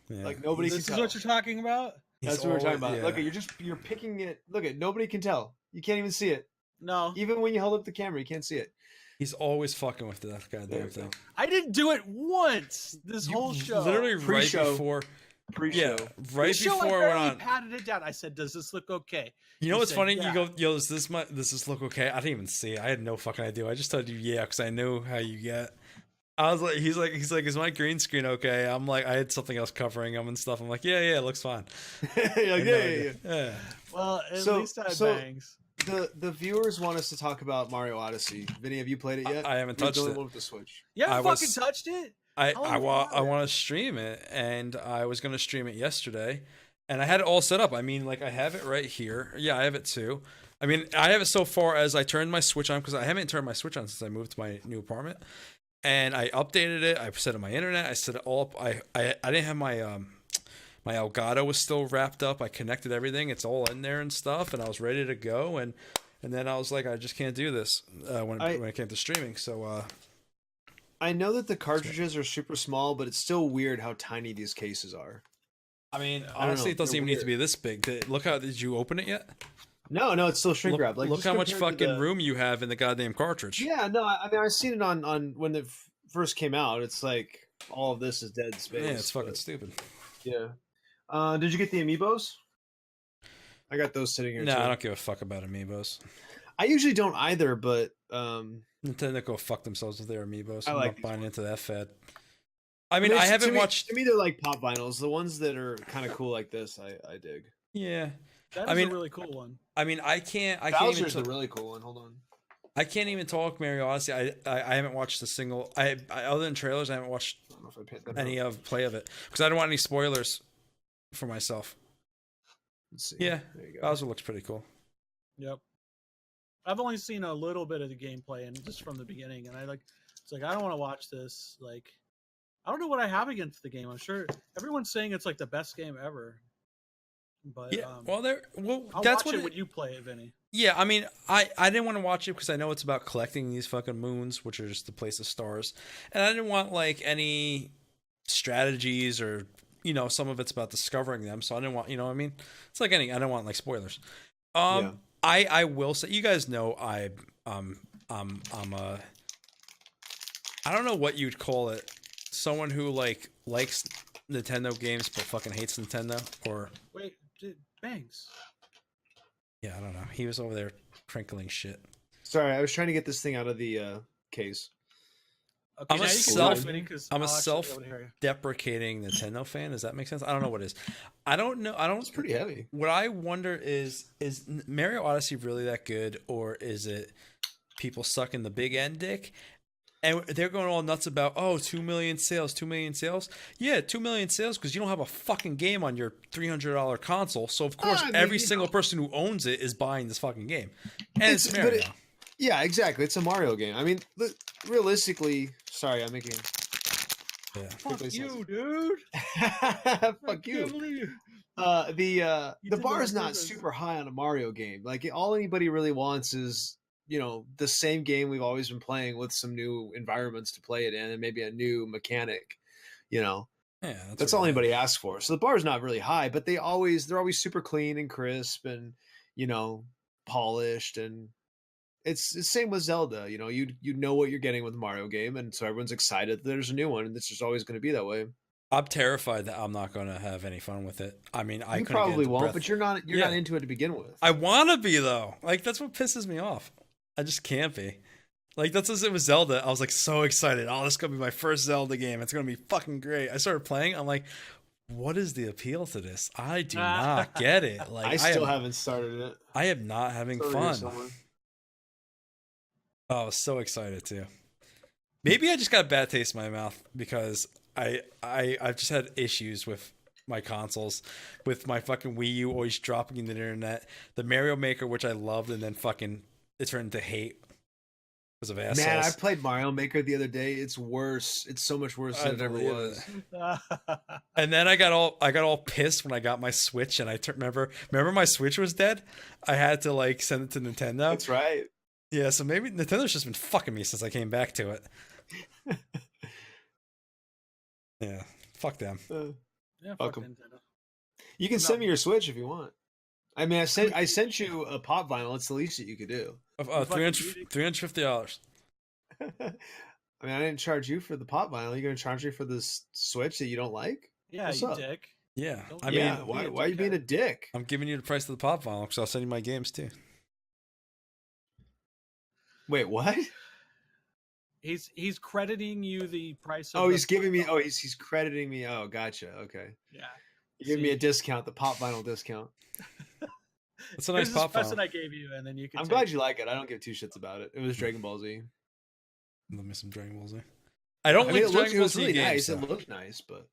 A: Yeah.
B: Like nobody
C: This
B: can
C: is
B: tell.
C: what you're talking about?
B: That's what we're talking about.
A: Yeah.
B: Look, you're picking it. Look, nobody can tell. You can't even see it.
C: No,
B: Even when you hold up the camera, you can't see it.
A: He's always fucking with that
B: There
A: goddamn
B: you
A: thing.
B: go.
C: I didn't do it once this whole show.
A: Literally right
B: Pre-show.
A: before.
B: Pre-show.
A: Right
C: Pre-show,
A: before
C: I
A: I went
C: barely
A: on.
C: patted it down. I said, "Does this look okay?"
A: You know
C: He
A: what's
C: said,
A: funny?
C: "Yeah."
A: You go, yo, does this look okay? I didn't even see it. I had no fucking idea. I just told you, yeah, because I knew how you get. I was like, he's like, is my green screen okay? I'm like, I had something else covering him and stuff. I'm like, yeah, it looks fine.
B: You're like,
A: Yeah.
C: Well, at
B: So-
C: least I
B: so-
C: bangs.
B: The viewers want us to talk about Mario Odyssey. Vinny, have you played it yet?
A: I haven't
B: You're
A: touched
B: the only
A: it.
B: one with the Switch.
C: You haven't
A: I
C: fucking
A: was-
C: touched it.
A: I
C: How long have you had it?
A: want to stream it, and I was gonna stream it yesterday, and I had it all set up. I mean, like I have it right here. Yeah, I have it too. I mean, I have it so far as I turned my Switch on because I haven't turned my Switch on since I moved to my new apartment, and I updated it. I set up my internet. I set it all up. I didn't have my my Elgato was still wrapped up. I connected everything. It's all in there and stuff, and I was ready to go. And then I was like, I just can't do this when it came to streaming. So.
B: I know that the cartridges are super small, but it's still weird how tiny these cases are.
A: I mean,
B: know.
A: honestly, it doesn't
B: They're
A: even need to
B: weird.
A: be this big. Look how did you open it yet?
B: No, it's still shrink wrap. Like,
A: look
B: just
A: how much
B: compared to
A: fucking
B: the-
A: room you have in the goddamn cartridge.
B: Yeah, no, I mean I've seen it on when it first came out. It's like all of this is dead space.
A: Yeah, it's fucking
B: but-
A: stupid.
B: Yeah. Did you get the amiibos? I got those sitting here.
A: No,
B: too.
A: I don't give a fuck about amiibos.
B: I usually don't either, but
A: Nintendo go fuck themselves with their amiibos.
B: I
A: I'm
B: like
A: not
B: these
A: buying
B: ones.
A: into that fad. I mean, I
B: there's-
A: haven't
B: to me-
A: watched.
B: To me, they're like pop vinyls. The ones that are kind of cool like this, I dig.
A: Yeah,
C: That
A: I
C: is
A: mean-
C: a really cool one.
A: I mean, I can't even.
B: Bowser's the really cool one. Hold on.
A: I can't even talk Mario Odyssey. I haven't watched a single. I other than trailers, I haven't watched
B: I don't know if I paid that
A: any
B: out.
A: of play of it because I don't want any spoilers for myself.
B: Let's see.
A: Yeah,
B: There you go.
A: Bowser looks pretty cool.
C: Yep. I've only seen a little bit of the gameplay and just from the beginning, and it's like I don't want to watch this. Like, I don't know what I have against the game. I'm sure everyone's saying it's like the best game ever. But
A: Yeah,
C: I'll
A: that's
C: watch
A: what
C: it when you play it, Vinny.
A: Yeah, I mean, I didn't want to watch it because I know it's about collecting these fucking moons, which are just the place of stars, and I didn't want like any strategies or some of it's about discovering them, so I didn't want what I mean. It's like I don't want like spoilers.
B: Yeah.
A: I will say, you guys know I'm a I don't know what you'd call it, someone who like likes Nintendo games but fucking hates Nintendo, or
C: Wait, Bangs.
A: yeah, I don't know. He was over there crinkling shit.
B: Sorry, I was trying to get this thing out of the case.
C: Okay,
A: I'm a
C: now you can
A: self-
C: talk, Vinny, 'cause
A: I'm a
C: I'll actually
A: self-
C: be able to hear you.
A: Deprecating Nintendo fan. Does that make sense? I don't know what it is. I don't know. I don't.
B: It's pretty heavy.
A: What I wonder is Mario Odyssey really that good, or is it people sucking the big end dick? And they're going all nuts about 2 million sales, 2 million sales. Yeah, 2 million sales because you don't have a fucking game on your $300 console. So of course
B: I mean,
A: every
B: you
A: single
B: know.
A: person who owns it is buying this fucking game, and it's
B: but
A: Mario.
B: Yeah, exactly. It's a Mario game. I mean, realistically, sorry, I'm making.
A: Yeah.
C: Fuck
B: Quickly
C: you,
B: says-
C: dude.
B: Fuck
C: Can't
B: you.
C: believe-
B: The
C: You did
B: bar
C: it
B: is
C: on
B: not
C: purpose.
B: super high on a Mario game. Like all anybody really wants is the same game we've always been playing with some new environments to play it in and maybe a new mechanic.
A: Yeah,
B: That's all anybody asks for. So the bar is not really high, but they're always super clean and crisp and polished, and it's the same with Zelda. You know what you're getting with a Mario game, and so everyone's excited that there's a new one, and it's just always going to be that way.
A: I'm terrified that I'm not going to have any fun with it. I mean, I
B: You
A: couldn't get
B: probably
A: into
B: won't,
A: Breath-
B: but you're not
A: Yeah.
B: not into it to begin with.
A: I want to be though. Like that's what pisses me off. I just can't be. Like that's as it was Zelda. I was like so excited. Oh, this is gonna be my first Zelda game. It's gonna be fucking great. I started playing. I'm like, what is the appeal to this? I do not get it. Like
B: I still haven't started it.
A: I am not having
B: It's over here
A: fun.
B: somewhere.
A: Oh, I was so excited too. Maybe I just got a bad taste in my mouth because I've just had issues with my consoles, with my fucking Wii U always dropping in the internet, the Mario Maker, which I loved, and then fucking it turned into hate because of assholes.
B: Man, I played Mario Maker the other day. It's worse. It's so much worse than it ever
A: believe
B: was.
A: it. And then I got all pissed when I got my Switch, and I remember my Switch was dead. I had to like send it to Nintendo.
B: That's right.
A: Yeah, so maybe Nintendo's just been fucking me since I came back to it. Yeah, fuck them.
C: Yeah,
B: Fuck
C: fuck
B: 'em.
C: Nintendo.
B: You can send me your Switch if you want. I mean, I sent you a pop vinyl. It's the least that you could do.
A: $350.
B: I mean, I didn't charge you for the pop vinyl. You're gonna charge me for this Switch that you don't like?
C: Yeah,
B: What's
C: you
B: up?
C: dick.
A: Yeah,
C: I mean,
B: why are you being a dick?
A: I'm giving you the price of the pop vinyl because I'll send you my games too.
B: Wait, what?
C: He's crediting you the price of
B: Oh, he's giving me. Oh, he's crediting me. Oh, gotcha. Okay.
C: Yeah.
B: You give me a discount, the pop vinyl discount.
A: That's a nice pop
C: present
A: vinyl.
C: I gave you, and then you can.
B: I'm glad you like it. I don't give two shits about it. It was Dragon Ball Z.
A: Let me some Dragon Ball Z. I don't like the Dragon Ball Z
B: really
A: games.
B: nice. It looked nice, but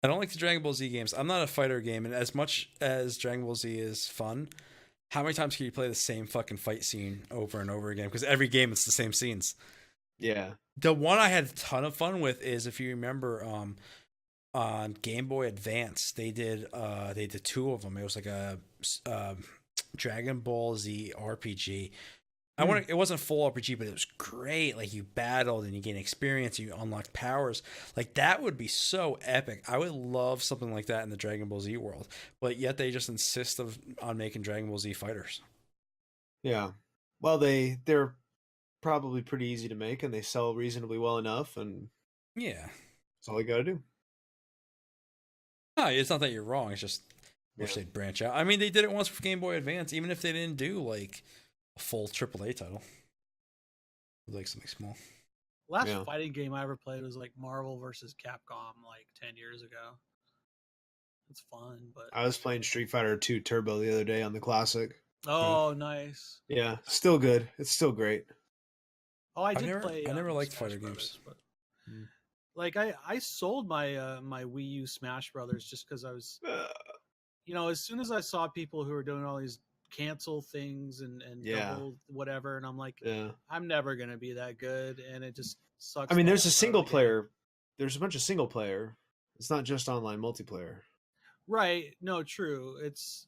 A: I don't like the Dragon Ball Z games. I'm not a fighter game, and as much as Dragon Ball Z is fun, how many times can you play the same fucking fight scene over and over again? Because every game it's the same scenes.
B: yeah.
A: The one I had a ton of fun with is, if you remember, on Game Boy Advance, they did two of them. It was like a Dragon Ball Z RPG. It wasn't full RPG, but it was great. Like, you battled and you gain experience, you unlock powers. Like, that would be so epic. I would love something like that in the Dragon Ball Z world. But yet they just insist on making Dragon Ball Z fighters.
B: Yeah. Well, they're probably pretty easy to make, and they sell reasonably well enough, and
A: Yeah.
B: that's all you got to do.
A: No, it's not that you're wrong. It's just wish they'd branch out. I mean, they did it once for Game Boy Advance, even if they didn't do like a full AAA title. Like something small.
C: Last fighting game I ever played was like Marvel versus Capcom, like 10 years ago. It's fun, but
B: I was playing Street Fighter 2 Turbo the other day on the Classic.
C: oh, nice.
B: Yeah, still good. It's still great.
C: Oh, I never
A: liked
C: Smash
A: fighter
C: Brothers,
A: games.
C: But, like I sold my my Wii U Smash Brothers just because I was, as soon as I saw people who were doing all these cancel things and double whatever, and I'm like, I'm never gonna be that good, and it just sucks.
B: I mean, there's a single player. There's a bunch of single player. It's not just online multiplayer.
C: Right? No, true. It's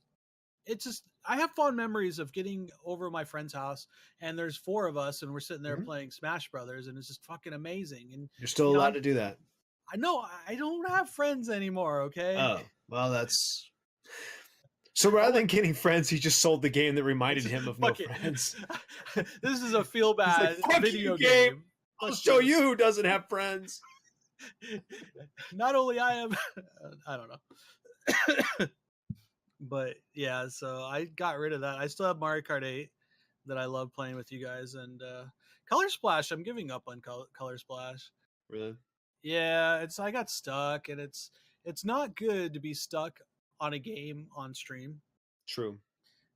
C: just I have fond memories of getting over at my friend's house, and there's 4 of us, and we're sitting there playing Smash Brothers, and it's just fucking amazing. And
B: you're still allowed to do that.
C: I know I don't have friends anymore. Okay.
B: Oh, well, that's. So rather than getting friends, he just sold the game that reminded him of no friends.
C: This is a feel bad
B: like,
C: video game.
B: I'll show you who doesn't have friends.
C: Not only I am, I don't know. But yeah, so I got rid of that. I still have Mario Kart 8 that I love playing with you guys, and Color Splash. I'm giving up on Color Splash.
B: Really?
C: Yeah, I got stuck, and it's not good to be stuck on a game on stream.
B: True.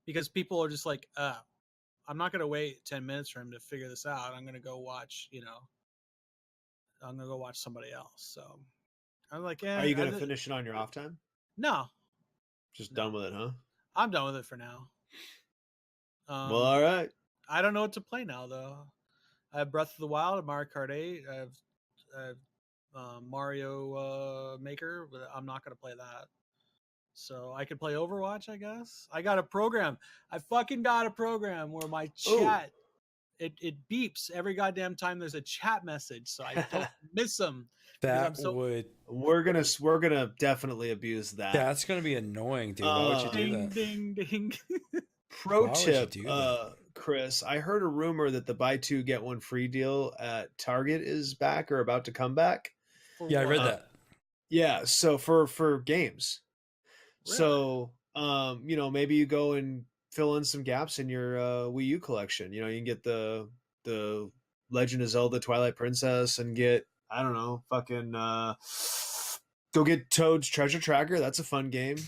C: Because people are just like, I'm not gonna wait 10 minutes for him to figure this out. I'm gonna go watch, I'm gonna go watch somebody else. So I'm like,
B: Are you gonna finish it on your off time?
C: No.
B: Just done with it, huh?
C: I'm done with it for now.
B: Well, all right.
C: I don't know what to play now, though. I have Breath of the Wild, Mario Kart 8. I have Mario Maker, but I'm not going to play that. So I could play Overwatch, I guess. I got a program. I fucking got a program where my chat, it beeps every goddamn time there's a chat message, so I don't miss them.
B: We're gonna definitely abuse that.
A: That's gonna be annoying, dude. Why would you do that?
C: Ding ding.
B: Pro tip, Chris. I heard a rumor that the buy 2 get 1 free deal at Target is back or about to come back.
A: Yeah, I read that.
B: Yeah, so for games.
C: Really?
B: So maybe you go and fill in some gaps in your Wii U collection. You can get the Legend of Zelda Twilight Princess and get, I don't know, fucking go get Toad's Treasure Tracker. That's a fun game.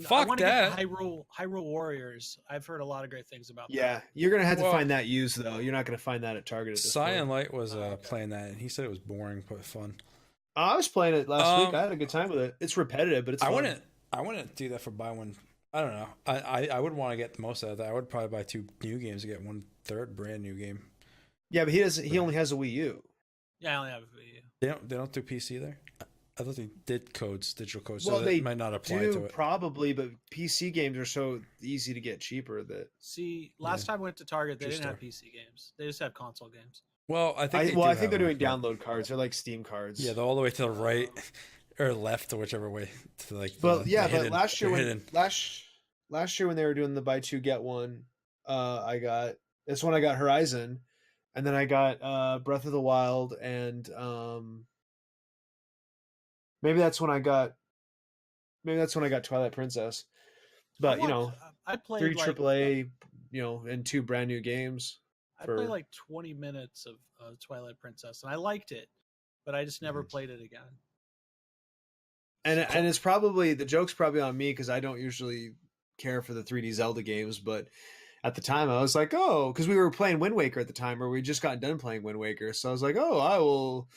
A: Fuck that.
C: Get Hyrule Warriors. I've heard a lot of great things about that.
B: Yeah, you're gonna have to find that used though. You're not gonna find that at Target. At this
A: Cyan
B: point.
A: Light was playing that, and he said it was boring but fun.
B: I was playing it last week. I had a good time with it. It's repetitive, but it's fun.
A: I wouldn't do that for buy one. I don't know. I would want to get the most out of that. I would probably buy 2 new games to get 1/3 brand new game.
B: Yeah, but he only has a Wii U.
C: Yeah, I only have a Wii U.
A: They don't do PC there. I thought they did digital codes,
B: Well,
A: so
B: they
A: that might not apply to it.
B: Probably, but PC games are so easy to get cheaper that.
C: See, last time I went to Target, they didn't have PC games. They just have console games.
A: Well, I think
B: they're doing download cards. They're like Steam cards.
A: Yeah, they're all the way to the right, or left or whichever way to like.
B: But
A: the
B: yeah, but
A: hidden,
B: last year
A: they're
B: when
A: hidden.
B: last year when they were doing the buy two get one, that's when I got Horizon, and then I got Breath of the Wild, and maybe that's when I got Twilight Princess. But
C: I played
B: three
C: like
B: AAA, and two brand new games.
C: I played like 20 minutes of Twilight Princess, and I liked it, but I just never played it again.
B: And it's probably, the joke's probably on me because I don't usually care for the 3D Zelda games, but at the time I was like, oh, because we were playing Wind Waker at the time, or we just got done playing Wind Waker, so I was like, oh, I will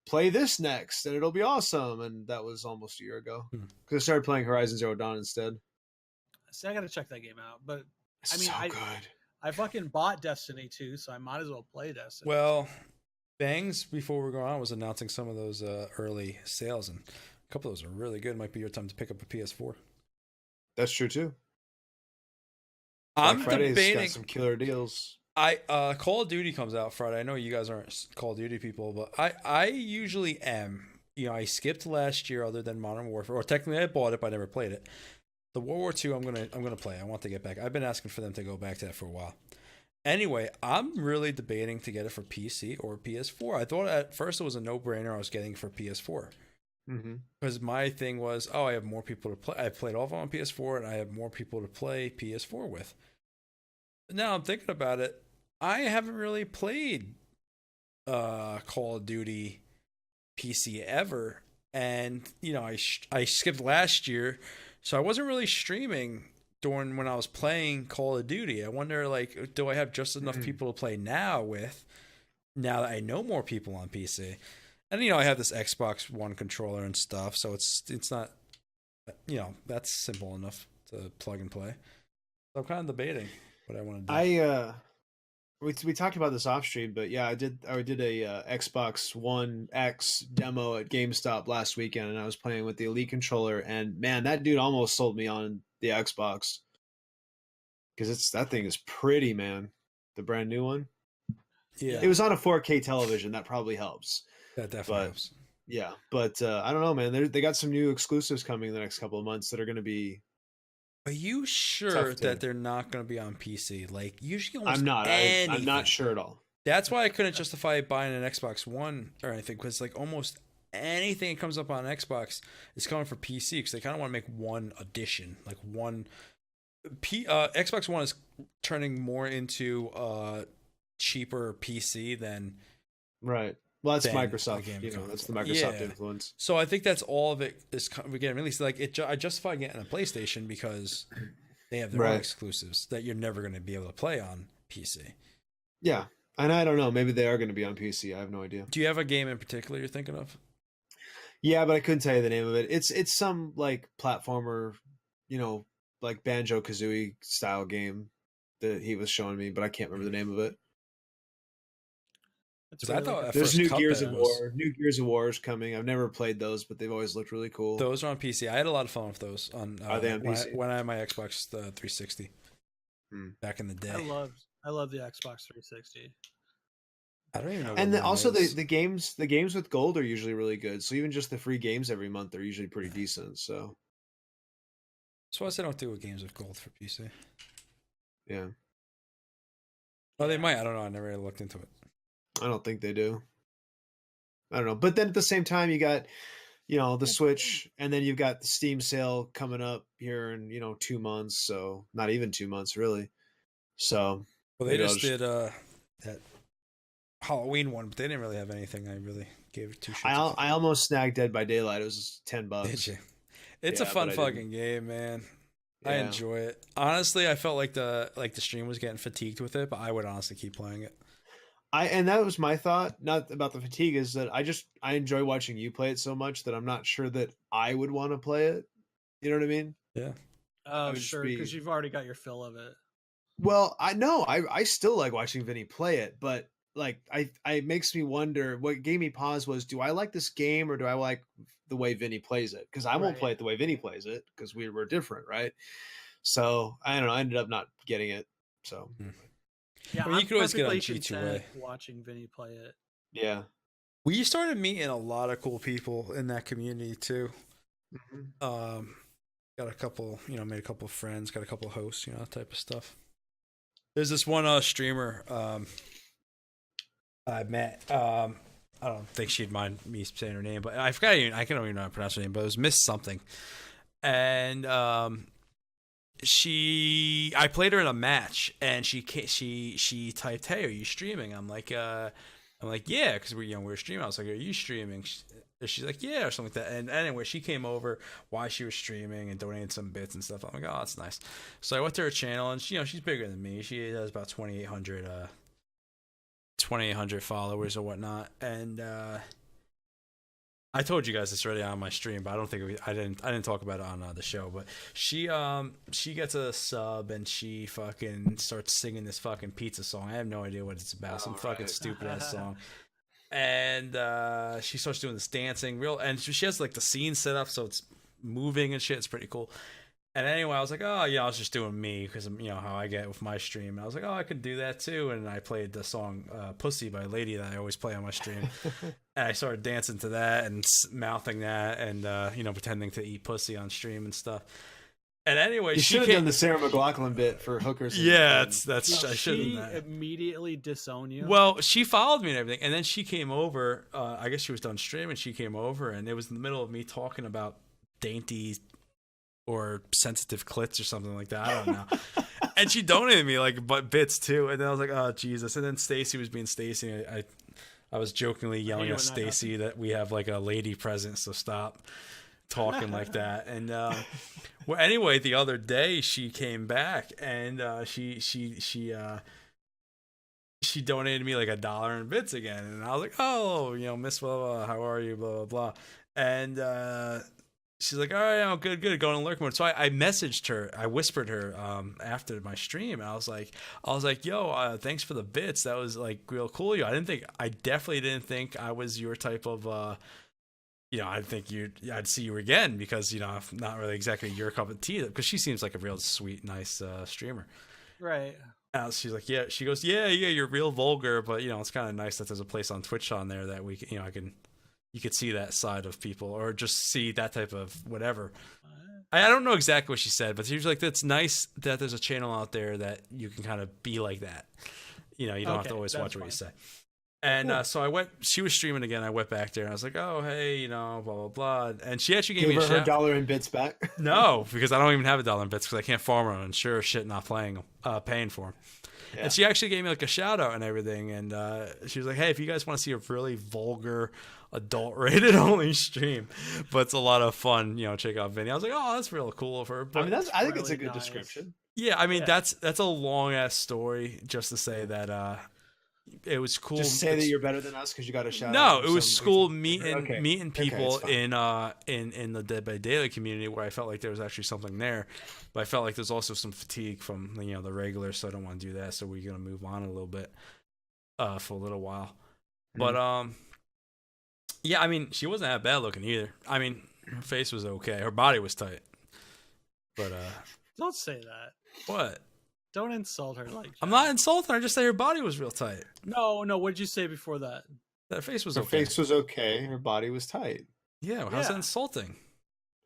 B: play this next and it'll be awesome. And that was almost a year ago because I started playing Horizon Zero Dawn instead.
C: See, I gotta check that game out, but
B: It's
C: I mean,
B: so good.
C: I fucking bought Destiny 2, so I might as well play Destiny.
A: Well, Bangs, before we go on, was announcing some of those early sales, and a couple of those are really good. Might be your time to pick up a PS4.
B: That's true too.
A: I'm
B: Black Friday's
A: debating
B: got some killer deals.
A: Call of Duty comes out Friday. I know you guys aren't Call of Duty people, but I usually am. I skipped last year other than Modern Warfare, or technically I bought it, but I never played it. The World War II, I'm gonna play. I want to get back. I've been asking for them to go back to that for a while. Anyway, I'm really debating to get it for PC or PS4. I thought at first it was a no-brainer. I was getting for PS4 because my thing was, I have more people to play. I played all of them on PS4, and I have more people to play PS4 with. Now I'm thinking about it. I haven't really played Call of Duty PC ever, and I skipped last year. So I wasn't really streaming during when I was playing Call of Duty. I wonder, do I have just enough people to play now that I know more people on PC? And, I have this Xbox One controller and stuff, so it's not, that's simple enough to plug and play. So I'm kind of debating what I want to do.
B: We talked about this off stream, but yeah, I did a Xbox One X demo at GameStop last weekend, and I was playing with the Elite controller, and man, that dude almost sold me on the Xbox because that thing is pretty, man. The brand new one.
A: Yeah,
B: it was on a 4K television. That probably helps.
A: That definitely helps.
B: Yeah, but I don't know, man. They got some new exclusives coming in the next couple of months that are going to be.
A: Are you sure that they're not going to be on PC? Usually,
B: I'm not. I'm not sure at all.
A: That's why I couldn't justify buying an Xbox One or anything, because almost anything that comes up on Xbox is coming for PC, because they kind of want to make one edition, Xbox One is turning more into cheaper PC than
B: right. Well, that's Microsoft. That's the Microsoft influence.
A: So I think that's all of it is getting released. I justify getting a PlayStation because they have their own exclusives that you're never going to be able to play on PC.
B: Yeah, and I don't know. Maybe they are going to be on PC. I have no idea.
A: Do you have a game in particular you're thinking of?
B: Yeah, but I couldn't tell you the name of it. It's some platformer, like Banjo-Kazooie style game that he was showing me, but I can't remember the name of it.
A: I thought
B: there's new Gears of War. New Gears of War is coming. I've never played those, but they've always looked really cool.
A: Those are on PC. I had a lot of fun with those on.
B: Are they on PC?
A: When I had my Xbox 360 back in the day.
C: I love the Xbox 360.
A: I don't even know.
B: And also the games with gold are usually really good. So even just the free games every month are usually pretty decent. So
A: that's why I don't do games with gold for PC.
B: Yeah.
A: Oh, they might. I don't know. I never really looked into it.
B: I don't think they do. I don't know. But then at the same time, you got, the Switch, and then you've got the Steam sale coming up here in, 2 months. So not even 2 months, really. So.
A: Well, they just did that Halloween one, but they didn't really have anything I really gave it two shits.
B: I almost snagged Dead by Daylight. It was $10.
A: Did you? It's a fun fucking game, man. Yeah. I enjoy it. Honestly, I felt like the stream was getting fatigued with it, but I would honestly keep playing it.
B: And that was my thought, not about the fatigue, is that I enjoy watching you play it so much that I'm not sure that I would want to play it. You know what I mean?
A: Yeah.
C: Oh, sure, because you've already got your fill of it.
B: Well, I know I still like watching Vinny play it, but it makes me wonder. What gave me pause was, do I like this game or do I like the way Vinny plays it? Because I won't play it the way Vinny plays it because we're different, right? So I don't know. I ended up not getting it. So.
C: Yeah,
A: you could always get on G2A.
C: Watching Vinny play it.
B: Yeah.
A: We started meeting a lot of cool people in that community too.
B: Mhm.
A: Got a couple, made a couple of friends, got a couple of hosts, that type of stuff. There's this one streamer I met. I don't think she'd mind me saying her name, but I forgot. I can't even know how to pronounce her name, but it was Miss something. And I played her in a match, and she typed, "Hey, are you streaming?" I'm like, yeah, because we were streaming. I was like, "Are you streaming?" She's like, "Yeah," or something like that. And anyway, she came over while she was streaming and donated some bits and stuff. I'm like, "Oh, that's nice." So I went to her channel, and she's bigger than me. She has about 2,800 followers or whatnot. And I told you guys this already on my stream, but I don't think I didn't talk about it on the show. But she gets a sub, and she fucking starts singing this fucking pizza song. I have no idea what it's about. Some fucking stupid ass song. And she starts doing this dancing, and she has like the scene set up so it's moving and shit. It's pretty cool. And anyway, I was like, oh, I was just doing me because, how I get with my stream. And I was like, oh, I could do that too. And I played the song Pussy by Lady that I always play on my stream. And I started dancing to that and mouthing that and, pretending to eat pussy on stream and stuff. And anyway,
B: you should have done the Sarah McLachlan bit for hookers.
A: Yeah, that's I should have done that.
C: Immediately disown you.
A: Well, she followed me and everything. And then she came over. I guess she was done streaming. She came over, and it was in the middle of me talking about dainty or sensitive clits or something like that. I don't know. And she donated me like bits too. And then I was like, oh Jesus. And then Stacy was being Stacy. I was jokingly yelling at Stacy that we have like a lady present, so stop talking like that. And well, anyway, the other day she came back and she donated me like $1 in bits again. And I was like, oh, Miss blah blah, how are you, blah blah blah. And she's like, all right, I'm good, going in lurk mode. So I messaged her, I whispered her after my stream, and I was like, yo, thanks for the bits. That was like real cool. I definitely didn't think I was your type of, I didn't think I'd see you again because, I'm not really exactly your cup of tea. Because she seems like a real sweet, nice streamer.
C: Right.
A: And she's like, yeah. She goes, yeah, you're real vulgar, but it's kind of nice that there's a place on Twitch on there that we, you could see that side of people or just see that type of whatever. I don't know exactly what she said, but she was like, it's nice that there's a channel out there that you can kind of be like that. You don't have to always watch what you say. And so she was streaming again. I went back there and I was like, oh, hey, blah, blah, blah. And she actually gave me a shout.
B: Her $1 in bits back?
A: No, because I don't even have $1 in bits because I can't farm them and sure shit not paying for them. Yeah. And she actually gave me like a shout out and everything. And she was like, hey, if you guys want to see a really vulgar adult rated only stream, but it's a lot of fun, check out Vinny. I was like, oh, that's real cool of her. But
B: I think it's a good description.
A: Yeah, I mean that's a long ass story just to say that it was cool.
B: Just say that you're better than us because you got a shout out.
A: No, it was cool meeting people in the Dead by Daylight community where I felt like there was actually something there, but I felt like there's also some fatigue from the regular, so I don't want to do that. So we're gonna move on a little bit for a little while, but yeah, I mean she wasn't that bad looking either. I mean her face was okay, her body was tight, but
C: don't say that.
A: What?
C: Don't insult her like that.
A: I'm not insulting her. I just say her body was real tight.
C: No. What did you say before that?
A: That her face was
B: okay.
A: okay.
B: Her face was okay. Her body was tight.
A: Yeah. How's that insulting?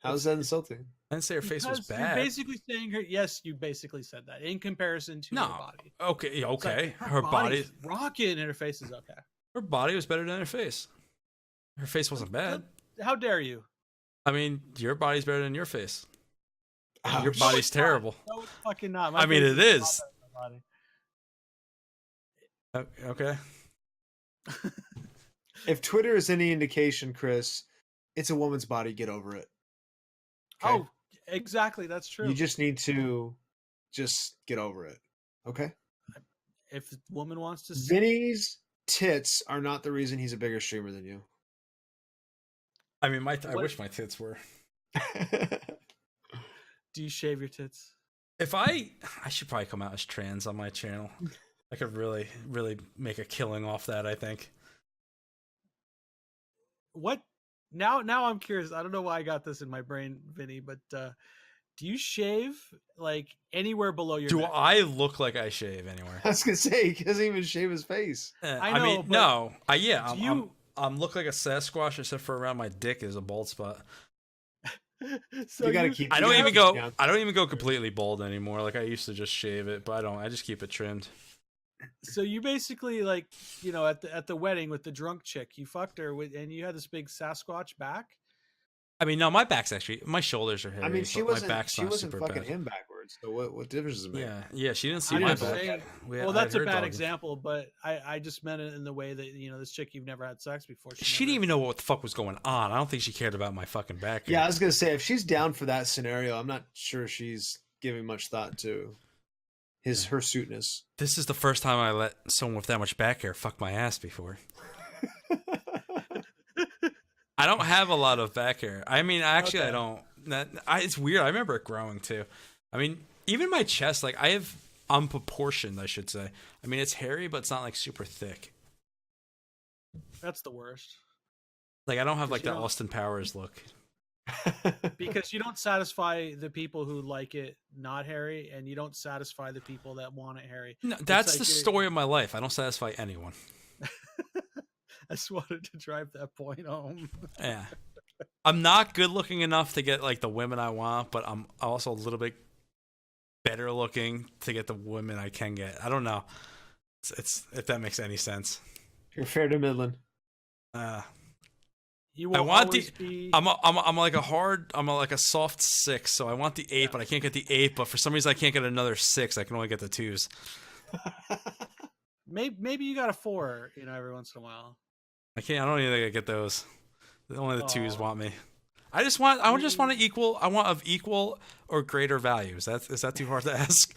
B: How's that insulting?
A: I didn't say her face was bad.
C: You're basically saying her. Yes, you basically said that in comparison to her body.
A: Okay. Okay.
C: Like,
A: her body's
C: rocking, and her face is okay.
A: Her body was better than her face. Her face wasn't bad.
C: How dare you?
A: I mean, your body's better than your face.
B: Ouch.
A: Your body's terrible.
C: No, it's fucking not.
A: I mean, it is. Okay.
B: If Twitter is any indication, Chris, it's a woman's body. Get over it.
C: Okay? Oh, exactly. That's true.
B: You just need to just get over it. Okay?
C: If the woman wants to see...
B: Vinny's tits are not the reason he's a bigger streamer than you.
A: I mean, I wish my tits were.
C: Do you shave your tits?
A: If I should probably come out as trans on my channel. I could really, really make a killing off that, I think.
C: What? Now I'm curious. I don't know why I got this in my brain, Vinny, but do you shave like anywhere below your neck?
A: I look like I shave anywhere?
B: I was going to say, he doesn't even shave his face.
C: I know,
A: mean, no. look like a Sasquatch except for around my dick is a bald spot.
C: So
B: You gotta keep.
A: I
B: you
A: don't
B: gotta
A: even
B: keep
A: go.
B: down.
A: I don't even go completely bald anymore. Like I used to just shave it, but I don't. I just keep it trimmed.
C: So you basically like, you know, at the wedding with the drunk chick, you fucked her with, and you had this big Sasquatch back.
A: I mean, no, my back's actually my shoulders are hairy.
B: I mean, she
A: but my
B: wasn't.
A: back's
B: She
A: not
B: wasn't
A: super
B: fucking
A: bad.
B: him backwards. So what difference does it make?
A: Yeah, she didn't see
C: I'm
A: my
C: just
A: back.
C: saying-
A: We-
C: Well,
A: I
C: that's
A: had
C: a
A: her
C: bad
A: dog.
C: example, but I just meant it in the way that, you know, this chick you've never had sex before.
A: She didn't even know what the fuck was going on. I don't think she cared about my fucking back.
B: Yeah, I was gonna say if she's down for that scenario, I'm not sure she's giving much thought to her suitness.
A: This is the first time I let someone with that much back hair fuck my ass before. I don't have a lot of back hair. I mean, actually,
C: Okay.
A: I don't. It's weird. I remember it growing too. I mean, even my chest, like I'm proportioned, I should say. I mean, it's hairy, but it's not like super thick.
C: That's the worst.
A: Like I don't have like
C: You
A: the
C: don't-
A: Austin Powers look.
C: Because you don't satisfy the people who like it not hairy, and you don't satisfy the people that want it hairy.
A: No, that's
C: like
A: the
C: you're-
A: story of my life. I don't satisfy anyone.
C: I just wanted to drive that point home.
A: Yeah. I'm not good looking enough to get like the women I want, but I'm also a little bit better looking to get the women I can get. I don't know. It's if that makes any sense.
B: You're fair to Midland.
C: You will
A: I want
C: always be.
A: I'm like like a soft 6, so I want the 8, but I can't get the 8. But for some reason I can't get another 6. I can only get the 2s.
C: Maybe you got a 4, you know, every once in a while.
A: I can't. I don't even think I get those. Only the 2s
C: Aw.
A: want me. I just want an equal. I want of equal or greater values. Is that too hard to ask?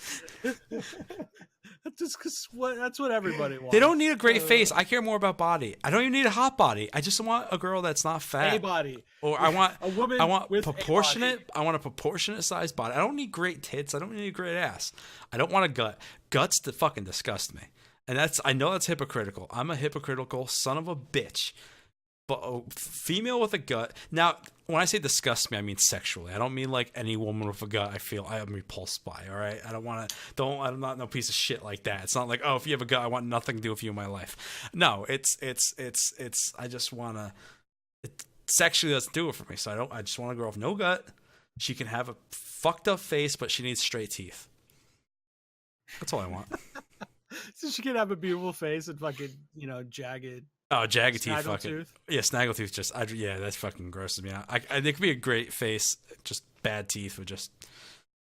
C: That's just because that's what everybody wants.
A: They don't need a great face. I care more about body. I don't even need a hot body. I just want a girl that's not fat.
C: a body.
A: Or I want
C: A woman
A: I want
C: with a
A: proportionate.
C: body.
A: I want a proportionate sized body. I don't need great tits. I don't need a great ass. I don't want a gut. Guts that fucking disgust me. And I know that's hypocritical. I'm a hypocritical son of a bitch. But a female with a gut. Now, when I say disgust me, I mean sexually. I don't mean like any woman with a gut I am repulsed by, all right? I'm not no piece of shit like that. It's not like, oh, if you have a gut, I want nothing to do with you in my life. No, it's I just want to, sexually doesn't do it for me. So I just want a girl with no gut. She can have a fucked up face, but she needs straight teeth. That's all I want.
C: So she can have a beautiful face and fucking, you know, jagged.
A: Oh, jagged teeth, fucking
C: Snaggletooth.
A: yeah, snaggletooth. Yeah, that's fucking grosses me out. It could be a great face, just bad teeth would just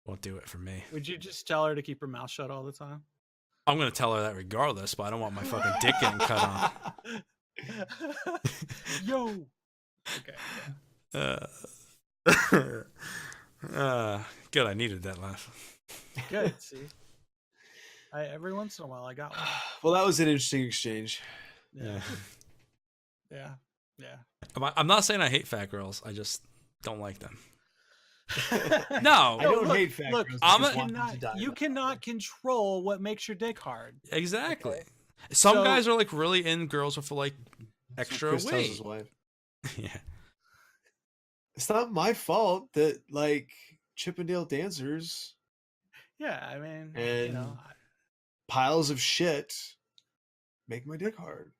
A: won't do it for me.
C: Would you just tell her to keep her mouth shut all the time?
A: I'm gonna tell her that regardless, but I don't want my fucking dick getting cut on.
C: Yo. Okay.
A: Good. I needed that laugh.
C: Good. See. Every once in a while I got one.
B: Well, that was an interesting exchange.
A: Yeah.
C: Yeah.
A: I'm not saying I hate fat girls. I just don't like them. No,
B: I don't
C: look,
B: hate fat
C: look,
B: girls. I
A: I'm
B: just
A: a-
B: want them to die.
C: You cannot control what makes your dick hard.
A: exactly.
C: Okay.
A: Some
C: So-
A: guys are like really in girls with like
B: That's what
A: extra
B: Chris tells
A: weight.
B: his wife.
A: Yeah.
B: It's not my fault that like Chippendale dancers,
C: Yeah, I mean,
B: And-
C: you know,
B: piles of shit, make my dick hard.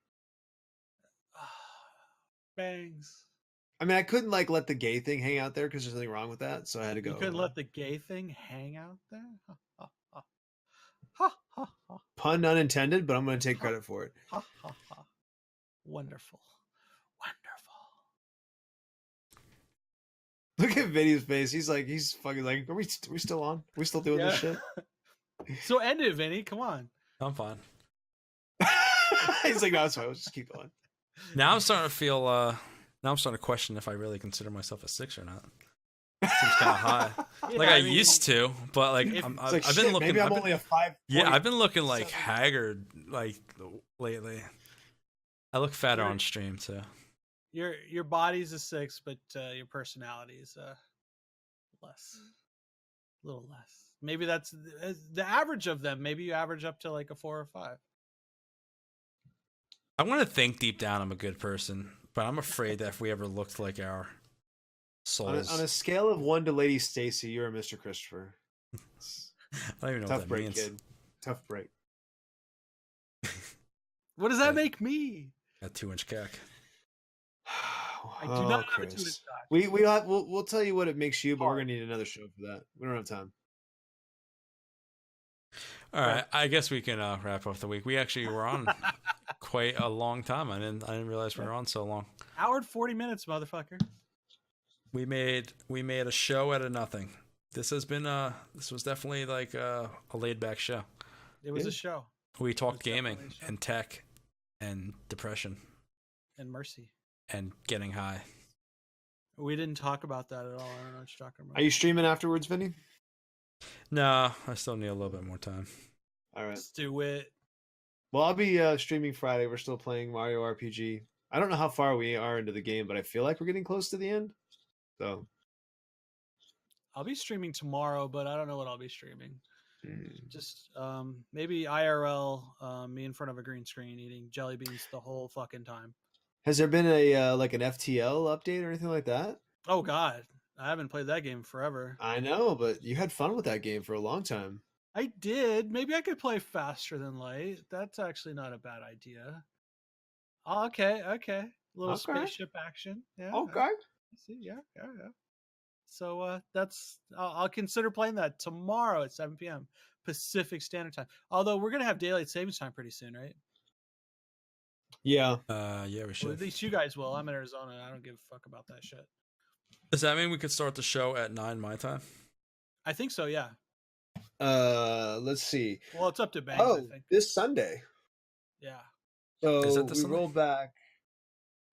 C: bangs.
B: I mean, I couldn't like let the gay thing hang out there because there's nothing wrong with that, so I had to go.
C: You couldn't let the gay thing hang out there. Ha, ha, ha. Ha, ha, ha,
B: Pun unintended, but I'm going to take credit for it.
C: ha, ha, ha. Wonderful.
B: Look at Vinny's face. He's fucking like, are we still on? Are we still doing this shit?
C: So end it, Vinny. Come on.
A: I'm fine.
B: He's like, no, it's fine. Let's just keep going.
A: Now I'm starting to feel. Now I'm starting to question if I really consider myself a 6 or not. Seems kind of high. Like
C: Yeah,
A: I
C: mean,
A: used to, but like
C: if-
A: I've
B: It's like,
A: been
B: shit,
A: looking.
B: maybe I'm
A: I've been-
B: only a 5.
A: yeah, I've been looking like
B: 7.
A: haggard like lately. I look fatter
C: You're-
A: on stream too.
C: Your body's a 6, but your personality is less, a little less. Maybe that's the average of them. Maybe you average up to like a 4 or 5.
A: I want to think deep down I'm a good person, but I'm afraid that if we ever looked like our souls,
B: On a scale of 1 to Lady Stacy, you're a Mr. Christopher.
A: I don't even know
B: Tough
A: what that
B: break,
A: means.
B: kid. Tough break.
C: What does that make me?
A: A 2-inch cack.
C: I do not have a
B: Chris.
C: tuna scotch.
B: We'll tell you what it makes you, but we're
C: Hard.
B: gonna need another show for that. We don't have time.
A: All right, I guess we can wrap up the week. We actually were on quite a long time. I didn't realize we were on so long.
C: Hour and 40 minutes, motherfucker.
A: We made a show out of nothing. This was definitely like a laid back show.
C: It was a show.
A: We talked gaming and tech and depression
C: And mercy.
A: and getting high.
C: We didn't talk about that at all. I don't know what you're talking about.
B: Are you streaming afterwards, Vinny?
A: No, I still need a little bit more time.
B: All right.
C: Let's do it.
B: Well, I'll be streaming Friday. We're still playing Mario RPG. I don't know how far we are into the game, but I feel like we're getting close to the end. So
C: I'll be streaming tomorrow, but I don't know what I'll be streaming. Just maybe IRL, me in front of a green screen eating jelly beans the whole fucking time.
B: has there been a like an FTL update or anything like that?
C: Oh God, I haven't played that game forever.
B: I know, but you had fun with that game for a long time.
C: I did. Maybe I could play faster than light. That's actually not a bad idea. Oh, okay. Little
B: Okay.
C: spaceship action. Yeah.
B: Okay.
C: I see. Yeah. So I'll consider playing that tomorrow at 7 p.m. Pacific Standard Time. Although we're gonna have daylight savings time pretty soon, right?
B: Yeah.
A: Yeah, we
C: Well,
A: should.
C: at least you guys will. I'm in Arizona. I don't give a fuck about that shit.
A: Does that mean we could start the show at 9 my time?
C: I think so. Yeah.
B: Let's see.
C: Well, it's up to Banks. I
B: Oh,
C: think.
B: this Sunday.
C: Yeah.
B: So
A: Is that this
B: we
A: Sunday?
B: roll back.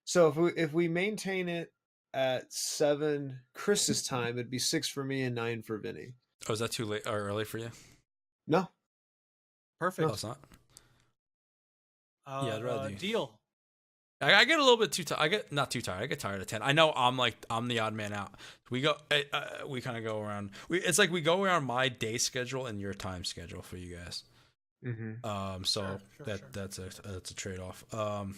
B: So if we maintain it at 7 Chris's time, it'd be 6 for me and 9 for Vinny.
A: Oh, is that too late or early for you?
B: No.
C: Perfect.
A: No, it's not. Yeah, I'd rather do-
C: Deal.
A: I get a little bit too tired. I get not too tired. I get tired at 10. I know I'm the odd man out. We we kind of go around. It's like we go around my day schedule and your time schedule for you guys.
B: Mm-hmm.
A: So
C: Sure.
A: that's a trade off. The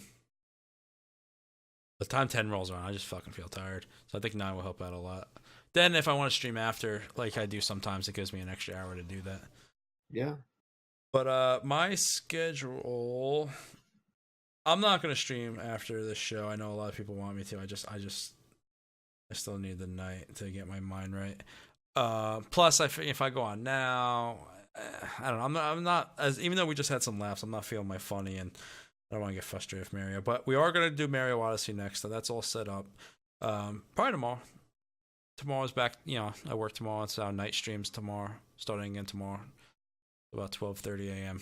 A: time 10 rolls around, I just fucking feel tired. So I think 9 will help out a lot. Then if I want to stream after, like I do sometimes, it gives me an extra hour to do that.
B: Yeah.
A: But my schedule, I'm not gonna stream after this show. I know a lot of people want me to. I still need the night to get my mind right. Plus, if I go on now, I don't know. I'm not as even though we just had some laughs, I'm not feeling my funny, and I don't want to get frustrated with Mario. But we are gonna do Mario Odyssey next, so that's all set up. Probably tomorrow. Tomorrow's back. I work tomorrow. It's our night streams tomorrow, starting again tomorrow, about 12:30 a.m.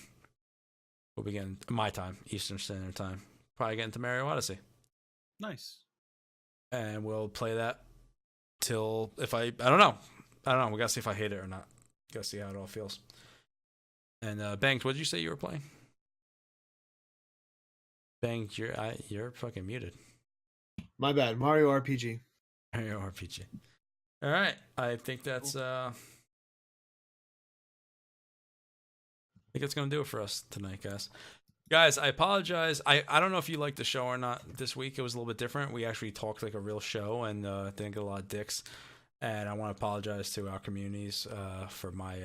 A: We'll be getting my time, Eastern Standard Time. Probably get into Mario Odyssey.
C: Nice.
A: And we'll play that till I don't know. We gotta see if I hate it or not. Gotta see how it all feels. And Banks, what did you say you were playing? Banks, you're fucking muted.
B: My bad. Mario RPG.
A: Mario RPG. All right, I think that's I think it's gonna do it for us tonight, guys. Guys, I apologize. I don't know if you liked the show or not this week. It was a little bit different. We actually talked like a real show and didn't get a lot of dicks. And I want to apologize to our communities for my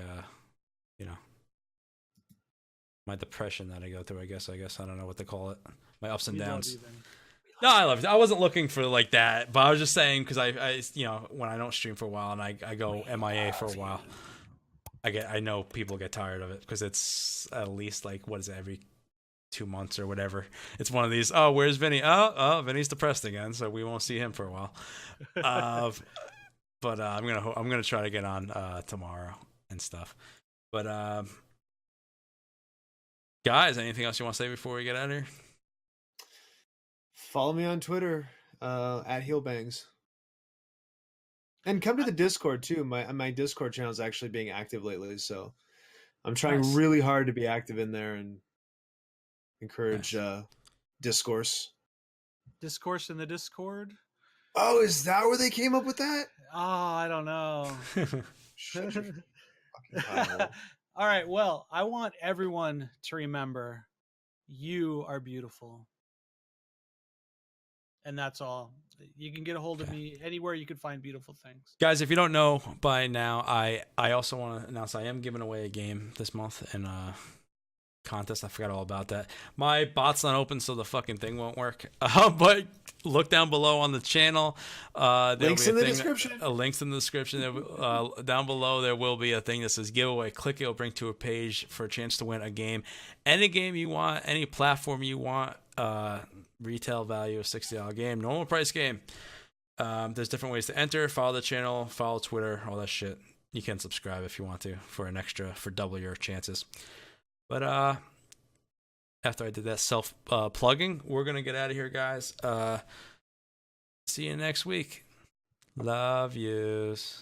A: my depression that I go through. I guess I don't know what to call it. My ups and
C: We love
A: downs.
C: you, Vinny.
A: No, I love it. I wasn't looking for like that, but I was just saying because I when I don't stream for a while and I go MIA for a while, I know people get tired of it because it's at least like what is it, every 2 months or whatever. It's one of these. Oh, where's Vinny? Oh, Vinny's depressed again, so we won't see him for a while. But I'm gonna try to get on tomorrow and stuff. But guys, anything else you want to say before we get out of here?
B: Follow me on Twitter at HeelBangs. And come to the Discord too. My Discord channel is actually being active lately, so I'm trying
A: Nice.
B: really hard to be active in there and encourage discourse.
C: Discourse in the Discord.
B: Oh, is that where they came up with that?
C: Oh, I don't know.
B: Shut your fucking pie hole.
C: All right. Well, I want everyone to remember you are beautiful. And that's all. You can get a hold of me anywhere you can find beautiful things.
A: Guys, if you don't know by now, I also want to announce I am giving away a game this month, and contest. I forgot all about that. My bot's not open, so the fucking thing won't work. But look down below on the channel.
B: Links in the description.
A: Links in the description. Down below, there will be a thing that says giveaway. Click it. It'll bring to a page for a chance to win a game. Any game you want, any platform you want. Retail value of $60 game. Normal price game. There's different ways to enter. Follow the channel. Follow Twitter. All that shit. You can subscribe if you want to for double your chances. But after I did that self plugging, we're gonna get out of here, guys. See you next week. Love yous.